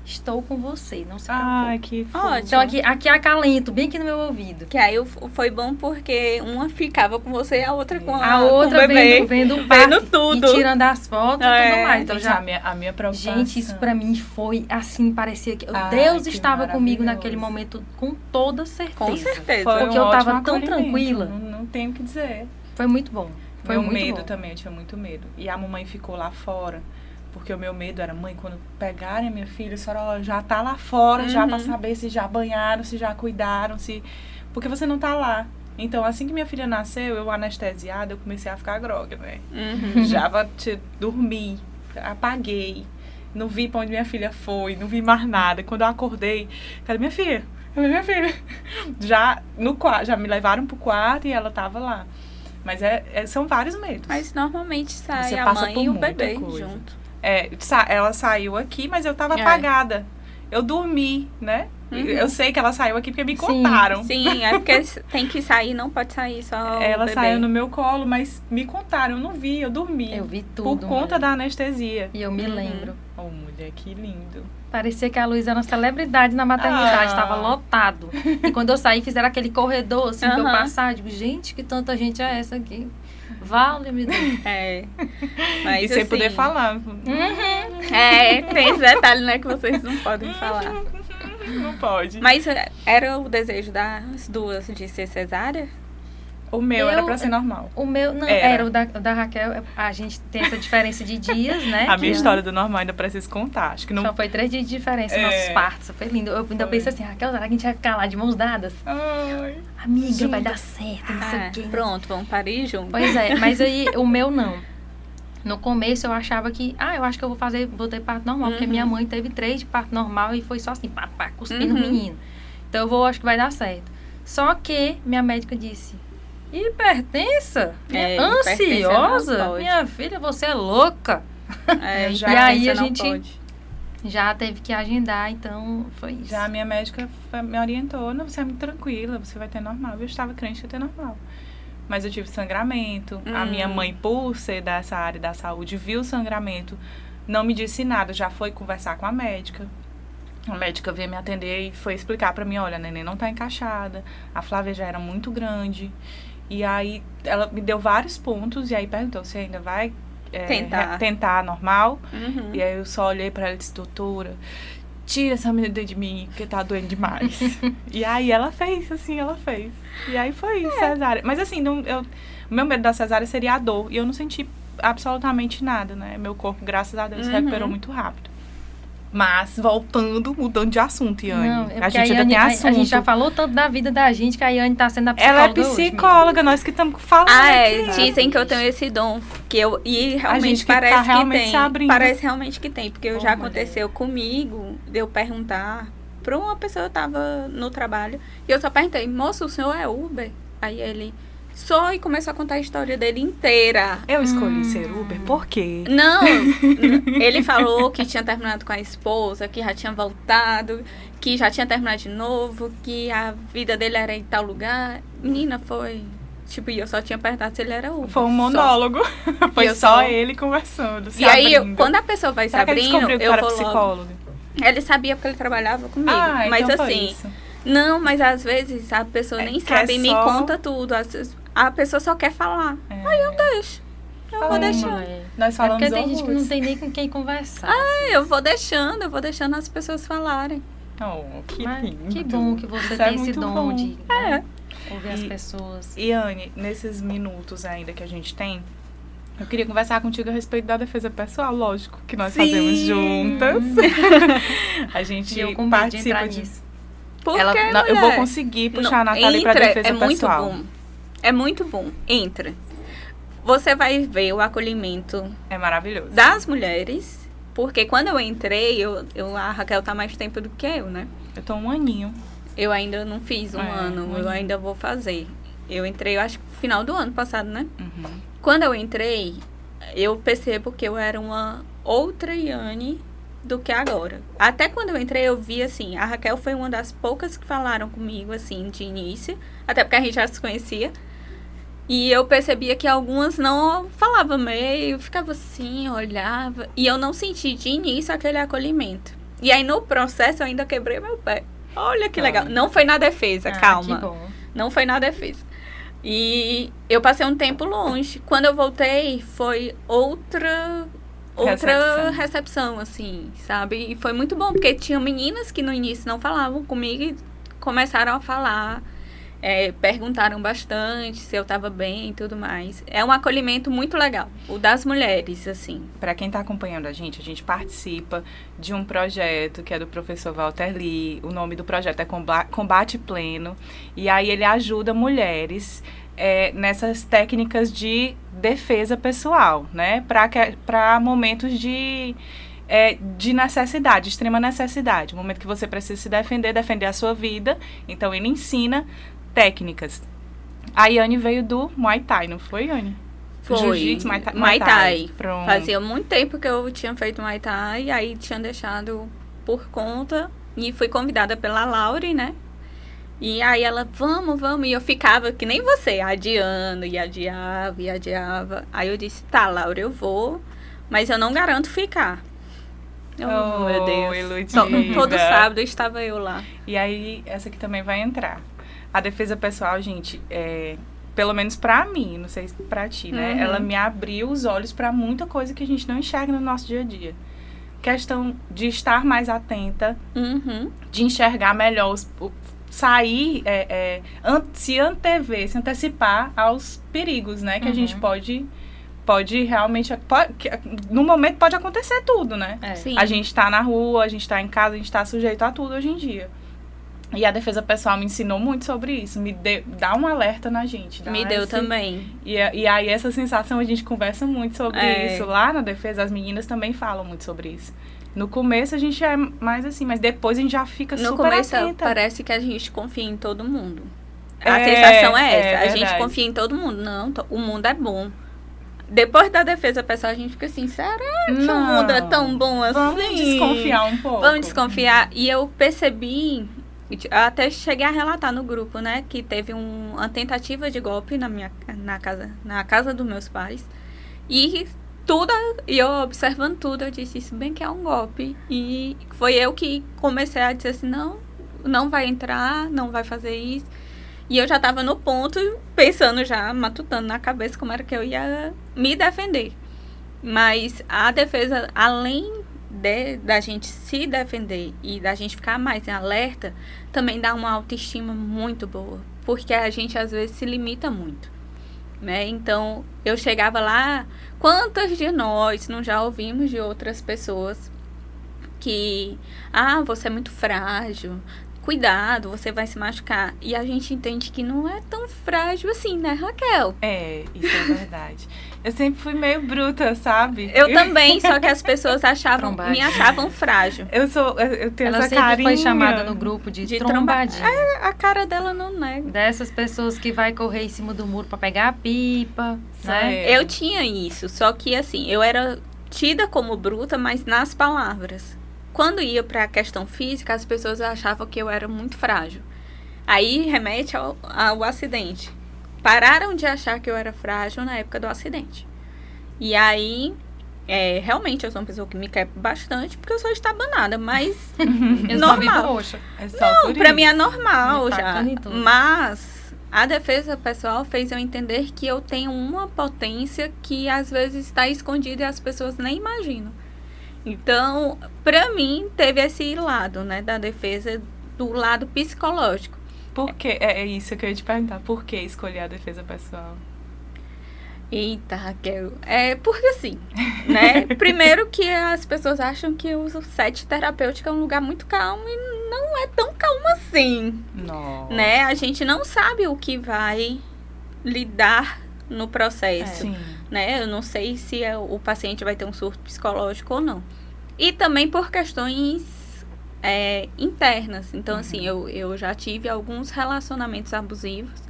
Estou com você, não se preocupe. Ai, que fofo. Ótimo. Então, aqui acalento, bem aqui no meu ouvido. Que aí foi bom porque uma ficava com você e a outra com A outra com o bebê. vendo o parto Vendo tudo. e tirando as fotos e tudo mais. Então, Gente, a minha preocupação... Gente, isso pra mim foi assim, parecia que Ai, Deus que estava comigo maravilhoso. naquele momento com toda certeza. Com certeza. Foi Porque um eu tava ótimo tão acolhimento, tranquila. Não tenho o que dizer. Foi muito bom. Foi Meu muito medo bom. também, eu tinha muito medo. E a mamãe ficou lá fora. Porque o meu medo era, mãe, quando pegarem a minha filha, a senhora já tá lá fora, já pra saber se já banharam, se já cuidaram, se... Porque você não tá lá. Então, assim que minha filha nasceu, eu anestesiada, eu comecei a ficar grogue, né? Uhum. Já dormi, apaguei. Não vi pra onde minha filha foi, não vi mais nada. Quando eu acordei, cadê minha filha? Cadê minha filha? Já no quarto, já me levaram pro quarto e ela tava lá. Mas são vários medos. Mas normalmente sai Você a passa mãe por e o muita bebê coisa. junto. Ela saiu aqui, mas eu tava apagada. Eu dormi, né? Eu sei que ela saiu aqui porque me contaram. Sim, é porque tem que sair, não pode sair só Ela o bebê. saiu no meu colo, mas me contaram. Eu não vi, eu dormi. Eu vi tudo. Por conta da anestesia. E eu me lembro. Oh, mulher, que lindo. Parecia que a Luísa era uma celebridade na maternidade, estava lotado. E quando eu saí, fizeram aquele corredor, assim, pra eu passar. Eu digo, gente, que tanta gente é essa aqui? Vale-me Deus. É. Mas, E sem assim, poder falar. tem esse detalhe, né, que vocês não podem falar. Não pode. Mas era o desejo das duas de ser cesárea? O meu era pra ser normal. O meu, não, era o da Raquel. A gente tem essa diferença de dias, né? A minha história do normal ainda precisa contar. Acho que não... Só foi 3 dias de diferença nossos partos. Foi lindo. Eu ainda pensei assim, Raquel, será que a gente vai ficar lá de mãos dadas? Ai, Amiga, vai dar certo, não sei o quê. Pronto, vamos parir junto. Pois é, mas aí o meu não. No começo eu achava que, eu acho que eu vou ter parto normal, porque minha mãe teve 3 de parto normal e foi só assim, pá, cuspindo o menino. Então acho que vai dar certo. Só que minha médica disse, hipertensa? Ansiosa? Minha filha, você é louca. E aí a gente já teve que agendar, então foi isso. Já a minha médica me orientou, não, você é muito tranquila, você vai ter normal. Eu estava crente que ia ter normal. Mas eu tive sangramento. A minha mãe, por ser dessa área da saúde, viu o sangramento, não me disse nada, já foi conversar com a médica. A médica veio me atender e foi explicar pra mim, olha, a neném não tá encaixada, a Flávia já era muito grande. E aí ela me deu vários pontos e aí perguntou se ainda vai tentar normal. E aí eu só olhei pra ela e disse, doutora, tira essa menina de mim, porque tá doendo demais. E aí ela fez, assim, E aí foi cesárea. Mas assim, o meu medo da cesárea seria a dor. E eu não senti absolutamente nada, né? Meu corpo, graças a Deus, se recuperou muito rápido. Mas, mudando de assunto, Yane. Não, é a porque gente ainda Yane, tem assunto. a gente já falou tanto da vida da gente que a Yane tá sendo a Ela psicóloga é psicóloga, nós que estamos falando aqui. Dizem que eu tenho esse dom. E realmente gente que parece tá que realmente tem. se abrindo. Parece realmente que tem. Porque já mulher. aconteceu comigo de eu perguntar pra uma pessoa que tava no trabalho. E eu só perguntei, moço, o senhor é Uber? Aí ele... Só, e começou a contar a história dele inteira. Eu escolhi ser Uber, por quê? Não, ele falou que tinha terminado com a esposa, que já tinha voltado, que já tinha terminado de novo, que a vida dele era em tal lugar. Menina, foi... Tipo, e eu só tinha perguntado se ele era Uber. Foi um monólogo. Foi só ele conversando, se E aí, abrindo. quando a pessoa vai se Será que ele abrindo, descobriu que eu era vou logo... psicólogo? Ele sabia porque ele trabalhava comigo. Mas então foi assim... isso. Não, mas às vezes a pessoa nem quer sabe e me só- conta tudo. A pessoa só quer falar. Aí eu deixo. Eu vou deixando. Nós É falamos porque tem gente que não horrores. tem nem com quem conversar. Eu vou deixando as pessoas falarem. Oh, que Mas lindo. que bom que você Isso é tem esse muito dom bom. de ouvir as E- pessoas. E, Anne, nesses minutos ainda que a gente tem, eu queria conversar contigo a respeito da defesa pessoal, lógico, que nós fazemos juntas. A gente E eu com medo de participa entrar de... nisso. Por Ela, quê, não, eu vou mulher? conseguir puxar Não, a Natália pra entra, defesa é muito pessoal. bom. É muito bom. Entra. Você vai ver o acolhimento É maravilhoso. das mulheres. Porque quando eu entrei, a Raquel tá mais tempo do que eu, né? Eu tô um aninho. Eu ainda não fiz um ano, eu ainda vou fazer. Eu entrei, eu acho que no final do ano passado, né? Uhum. Quando eu entrei, eu percebo que eu era uma outra Yane do que agora. Até quando eu entrei, eu vi, assim, a Raquel foi uma das poucas que falaram comigo, assim, de início. Até porque a gente já se conhecia. E eu percebia que algumas não falavam meio, ficava assim, olhava. E eu não senti de início aquele acolhimento. E aí, no processo, eu ainda quebrei meu pé. Olha que legal. Não foi na defesa, calma. Que bom. Não foi na defesa. E eu passei um tempo longe. Quando eu voltei, foi outra recepção, assim, sabe? E foi muito bom, porque tinha meninas que no início não falavam comigo e começaram a falar. Perguntaram bastante se eu estava bem e tudo mais. É um acolhimento muito legal. O das mulheres, assim. Para quem está acompanhando a gente participa de um projeto que é do professor Walter Lee. O nome do projeto é Combate Pleno. E aí ele ajuda mulheres nessas técnicas de defesa pessoal, né? Para momentos de necessidade, de extrema necessidade. O momento que você precisa se defender a sua vida. Então ele ensina técnicas. A Yane veio do Muay Thai, não foi, Yane? Foi. Jiu-jitsu, Muay Thai. Pronto. Fazia muito tempo que eu tinha feito Muay Thai, e aí tinha deixado por conta, e fui convidada pela Laure, né? E aí ela, vamos, e eu ficava que nem você, adiando, e adiava. Aí eu disse, tá, Laure, eu vou, mas eu não garanto ficar. Oh, meu Deus. Iludida. Todo sábado estava eu lá. E aí, essa aqui também vai entrar. A defesa pessoal, gente, pelo menos pra mim, não sei se pra ti, né? Ela me abriu os olhos pra muita coisa que a gente não enxerga no nosso dia a dia. Questão de estar mais atenta, de enxergar melhor, sair, se antecipar aos perigos, né? Que a gente pode realmente... no momento pode acontecer tudo, né? Sim. A gente tá na rua, a gente tá em casa, a gente tá sujeito a tudo hoje em dia. E a defesa pessoal me ensinou muito sobre isso. dá um alerta na gente. Me deu também. E aí essa sensação, a gente conversa muito sobre isso. Lá na defesa, as meninas também falam muito sobre isso. No começo a gente é mais assim, mas depois a gente já fica super começo atenta. parece que a gente confia em todo mundo. A sensação é essa. A gente verdade. confia em todo mundo. Não, o mundo é bom. Depois da defesa pessoal, a gente fica assim, será que o mundo é tão bom assim? Vamos desconfiar um pouco. Vamos desconfiar. E eu percebi, até cheguei a relatar no grupo, né, que teve uma tentativa de golpe na casa dos meus pais. E eu observando tudo, eu disse, isso bem que é um golpe. E foi eu que comecei a dizer assim, não vai entrar, não vai fazer isso. E eu já estava no ponto, pensando já, matutando na cabeça como era que eu ia me defender. Mas a defesa, além da gente se defender e da gente ficar mais em alerta, também dá uma autoestima muito boa. Porque a gente, às vezes, se limita muito, né? Então, eu chegava lá, quantas de nós não já ouvimos de outras pessoas que, você é muito frágil, cuidado, você vai se machucar. E a gente entende que não é tão frágil assim, né, Raquel? Isso é verdade. Eu sempre fui meio bruta, sabe? Eu também, só que as pessoas me achavam frágil. Eu tenho Ela essa sempre carinha. foi chamada no grupo de trombadinha. A cara dela não nega. Dessas pessoas que vai correr em cima do muro pra pegar a pipa, né? Eu tinha isso, só que assim, eu era tida como bruta, mas nas palavras. Quando ia pra questão física, as pessoas achavam que eu era muito frágil. Aí remete ao acidente. Pararam de achar que eu era frágil na época do acidente. E aí, realmente, eu sou uma pessoa que me quebra bastante, porque eu sou estabanada, mas Eu só vivo normal. roxa. É só Não, por pra isso. mim é normal Me já. tacando em tudo. Mas a defesa pessoal fez eu entender que eu tenho uma potência que às vezes está escondida e as pessoas nem imaginam. Então, pra mim, teve esse lado, né, da defesa, do lado psicológico. Por que? É isso que eu ia te perguntar. Por que escolher a defesa pessoal? Eita, Raquel. Porque assim, né? Primeiro que as pessoas acham que o set terapêutico é um lugar muito calmo e não é tão calmo assim. Nossa. Né? A gente não sabe o que vai lidar no processo. Sim. Né? Eu não sei se o paciente vai ter um surto psicológico ou não. E também por questões internas. Então, assim, eu já tive alguns relacionamentos abusivos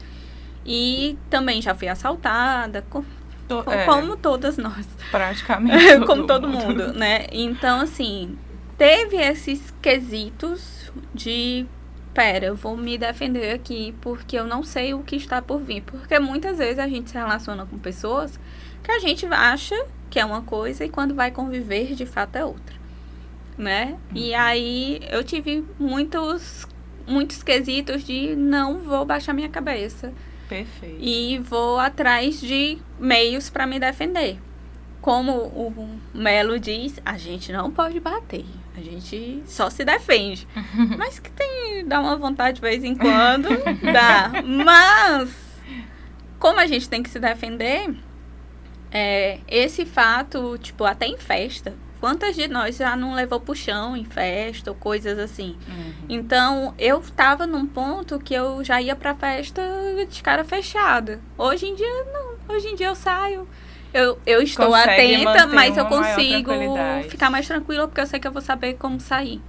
e também já fui assaltada, como todas nós. Praticamente. Como todo mundo, né? Então, assim, teve esses quesitos de... Pera, eu vou me defender aqui porque eu não sei o que está por vir. Porque muitas vezes a gente se relaciona com pessoas que a gente acha que é uma coisa e quando vai conviver, de fato, é outra. Né? E aí eu tive muitos quesitos de não vou baixar minha cabeça. Perfeito. E vou atrás de meios para me defender. Como o Melo diz, a gente não pode bater. A gente só se defende. Mas que dá uma vontade de vez em quando, dá. Mas, como a gente tem que se defender, esse fato, tipo, até em festa. Quantas de nós já não levou pro chão em festa ou coisas assim? Então, eu tava num ponto que eu já ia pra festa de cara fechada. Hoje em dia, não. Hoje em dia eu saio. Eu estou atenta, mas eu consigo ficar mais tranquila porque eu sei que eu vou saber como sair.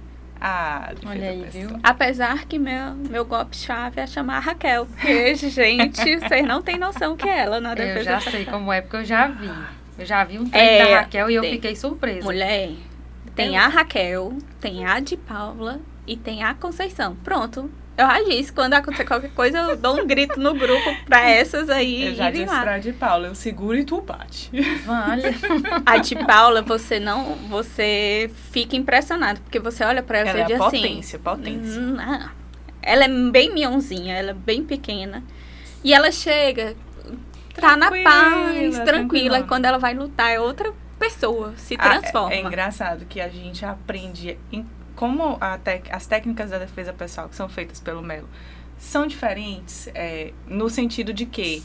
Olha aí, viu? Apesar que meu golpe-chave é chamar a Raquel. Porque, gente, vocês não têm noção que é ela na defesa. Eu já sei como é, porque eu já vi. Eu já vi um treino da Raquel e eu fiquei surpresa. Mulher, tem a Raquel, tem a de Paula e tem a Conceição. Pronto. Eu já disse, quando acontecer qualquer coisa, eu dou um grito no grupo pra essas aí. Eu já disse pra de Paula, eu seguro e tu bate. Vale. A de Paula, você fica impressionado, porque você olha pra ela e diz assim... Potência. Ela é bem mionzinha, ela é bem pequena. E ela chega, tá na paz, tranquila. E quando ela vai lutar, é outra pessoa, se transforma. É engraçado que a gente aprende... Como as técnicas da defesa pessoal que são feitas pelo Melo são diferentes, no sentido de que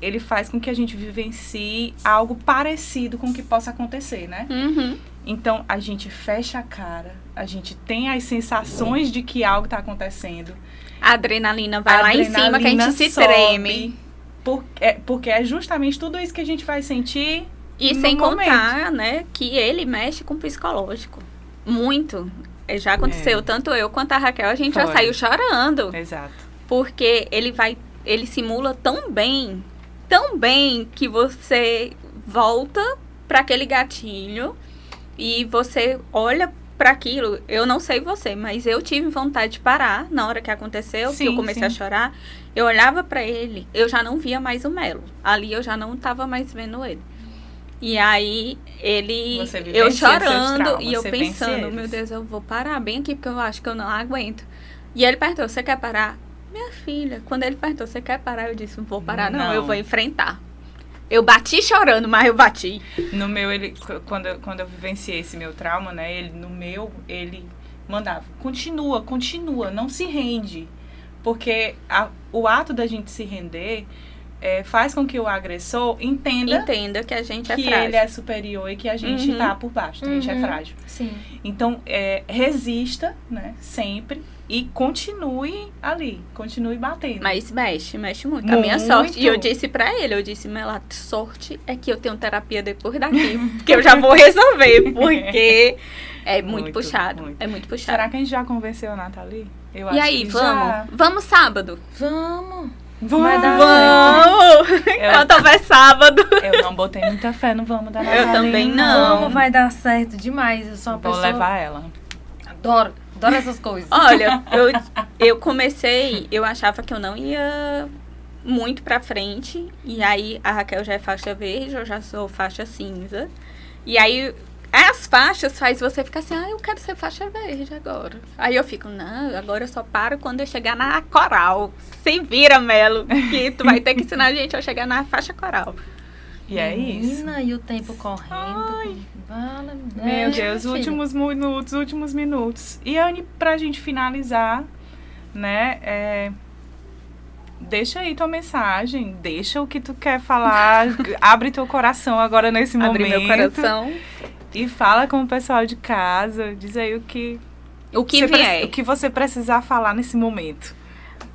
ele faz com que a gente vivencie algo parecido com o que possa acontecer, né? Então, a gente fecha a cara, a gente tem as sensações de que algo está acontecendo. A adrenalina vai lá em cima, que a gente se treme. Porque é justamente tudo isso que a gente vai sentir e sem contar, né, que ele mexe com o psicológico. Muito. Já aconteceu, tanto eu quanto a Raquel, a gente já saiu chorando. Exato. Porque ele simula tão bem que você volta para aquele gatilho e você olha para aquilo. Eu não sei você, mas eu tive vontade de parar na hora que aconteceu, que eu comecei a chorar. Eu olhava para ele, eu já não via mais o Melo. Ali eu já não estava mais vendo ele. E aí, eu chorando e eu pensando, meu Deus, eu vou parar bem aqui, porque eu acho que eu não aguento. E ele perguntou, você quer parar? Minha filha, quando ele perguntou, você quer parar? Eu disse, não vou parar não, eu vou enfrentar. Eu bati chorando, mas eu bati. No meu, quando eu vivenciei esse meu trauma, né, ele mandava, continua, não se rende. Porque o ato da gente se render faz com que o agressor entenda que a gente é que frágil. ele é superior e que a gente tá por baixo, que a gente é frágil. Sim. Então, resista, né, sempre, e continue ali, continue batendo. Mas mexe muito. A minha sorte, e eu disse pra ele, Mela, sorte é que eu tenho terapia depois daqui, que eu já vou resolver, porque é muito puxado. Muito. É muito puxado. Será que a gente já convenceu a Nathalie? Eu E acho aí, que vamos? já. Vamos sábado? Vamos. Vai dar Vamos! Enquanto houver sábado. Eu não botei muita fé no vamos da Nathalie. Eu também não. Vamos, vai dar certo demais. Eu sou uma Vou pessoa... levar ela. Adoro essas coisas. Olha, eu comecei, eu achava que eu não ia muito pra frente. E aí a Raquel já é faixa verde, eu já sou faixa cinza. E aí as faixas faz você ficar assim, eu quero ser faixa verde agora. Aí eu fico, não, agora eu só paro quando eu chegar na coral. Se vira, Melo, que tu vai ter que ensinar a gente a chegar na faixa coral. E é isso. Menina, e o tempo correndo. Meu Deus, últimos minutos. E, Anne, pra gente finalizar, né, deixa aí tua mensagem, deixa o que tu quer falar, abre teu coração agora nesse momento. Abre meu coração. E fala com o pessoal de casa, diz aí o que vier. O que você precisar falar nesse momento.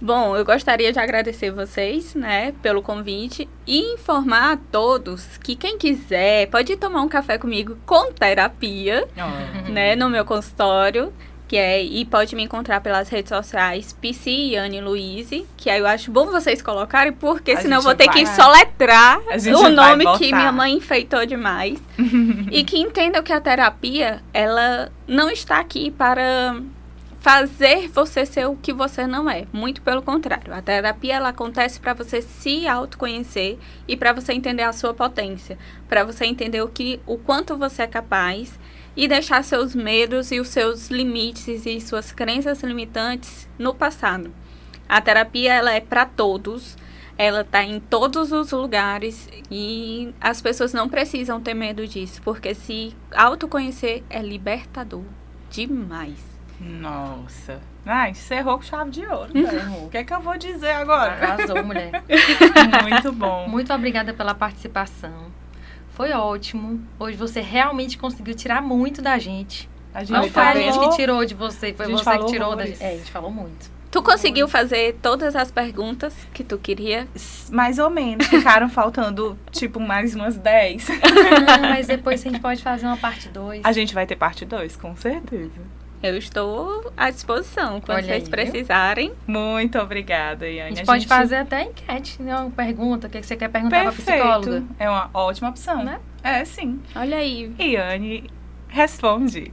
Bom, eu gostaria de agradecer vocês, né, pelo convite e informar a todos que quem quiser pode tomar um café comigo com terapia, né, no meu consultório, e pode me encontrar pelas redes sociais, Psi e Anne Luize, que aí eu acho bom vocês colocarem, porque senão eu vou ter que soletrar o nome que minha mãe enfeitou demais. E que entendam que a terapia, ela não está aqui para fazer você ser o que você não é. Muito pelo contrário. A terapia, ela acontece para você se autoconhecer e para você entender a sua potência. Para você entender o quanto você é capaz e deixar seus medos e os seus limites e suas crenças limitantes no passado. A terapia, ela é para todos. Ela está em todos os lugares e as pessoas não precisam ter medo disso. Porque se autoconhecer é libertador demais. Nossa. Encerrou com chave de ouro. O que é que eu vou dizer agora? Arrasou, mulher. Muito bom. Muito obrigada pela participação. Foi ótimo. Hoje você realmente conseguiu tirar muito da gente. Não foi a gente que tirou de você, foi você que tirou da gente. A gente falou muito. Tu conseguiu fazer todas as perguntas que tu queria? Mais ou menos. Ficaram faltando, mais umas 10. Mas depois a gente pode fazer uma parte 2. A gente vai ter parte 2, com certeza. Eu estou à disposição, quando vocês aí, precisarem. Muito obrigada, Iane. A gente pode fazer até enquete, né? Uma pergunta, o que você quer perguntar Perfeito. pra psicóloga. É uma ótima opção, né? É, sim. Olha aí. Iane responde.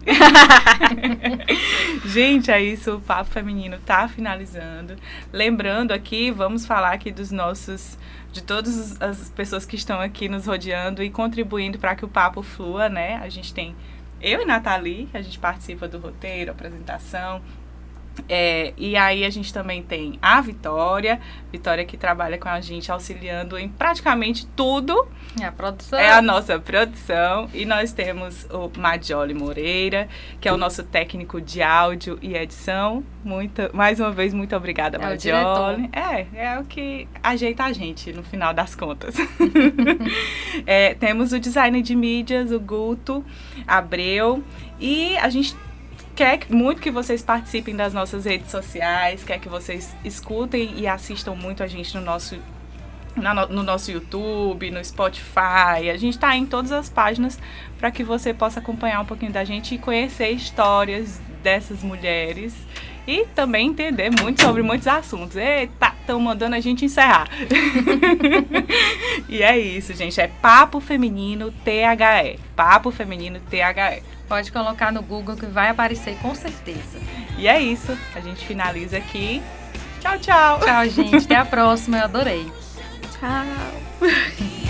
Gente, é isso. O Papo Feminino tá finalizando. Lembrando aqui, vamos falar aqui de todas as pessoas que estão aqui nos rodeando e contribuindo para que o papo flua, né? A gente tem eu e Nathalie, a gente participa do roteiro, apresentação. E aí a gente também tem a Vitória que trabalha com a gente, auxiliando em praticamente tudo. É a produção. É a nossa produção. E nós temos o Majoli Moreira, que é o nosso técnico de áudio e edição. Mais uma vez, muito obrigada, Majoli. É o que ajeita a gente, no final das contas. Temos o designer de mídias, o Guto Abreu. E a gente quer muito que vocês participem das nossas redes sociais, quer que vocês escutem e assistam muito a gente no nosso YouTube, no Spotify. A gente está em todas as páginas para que você possa acompanhar um pouquinho da gente e conhecer histórias dessas mulheres e também entender muito sobre muitos assuntos. Eita, estão mandando a gente encerrar. E é isso, gente. É Papo Feminino THE. Papo Feminino THE. Pode colocar no Google que vai aparecer com certeza. E é isso. A gente finaliza aqui. Tchau, tchau. Tchau, gente. Até a próxima. Eu adorei. Tchau.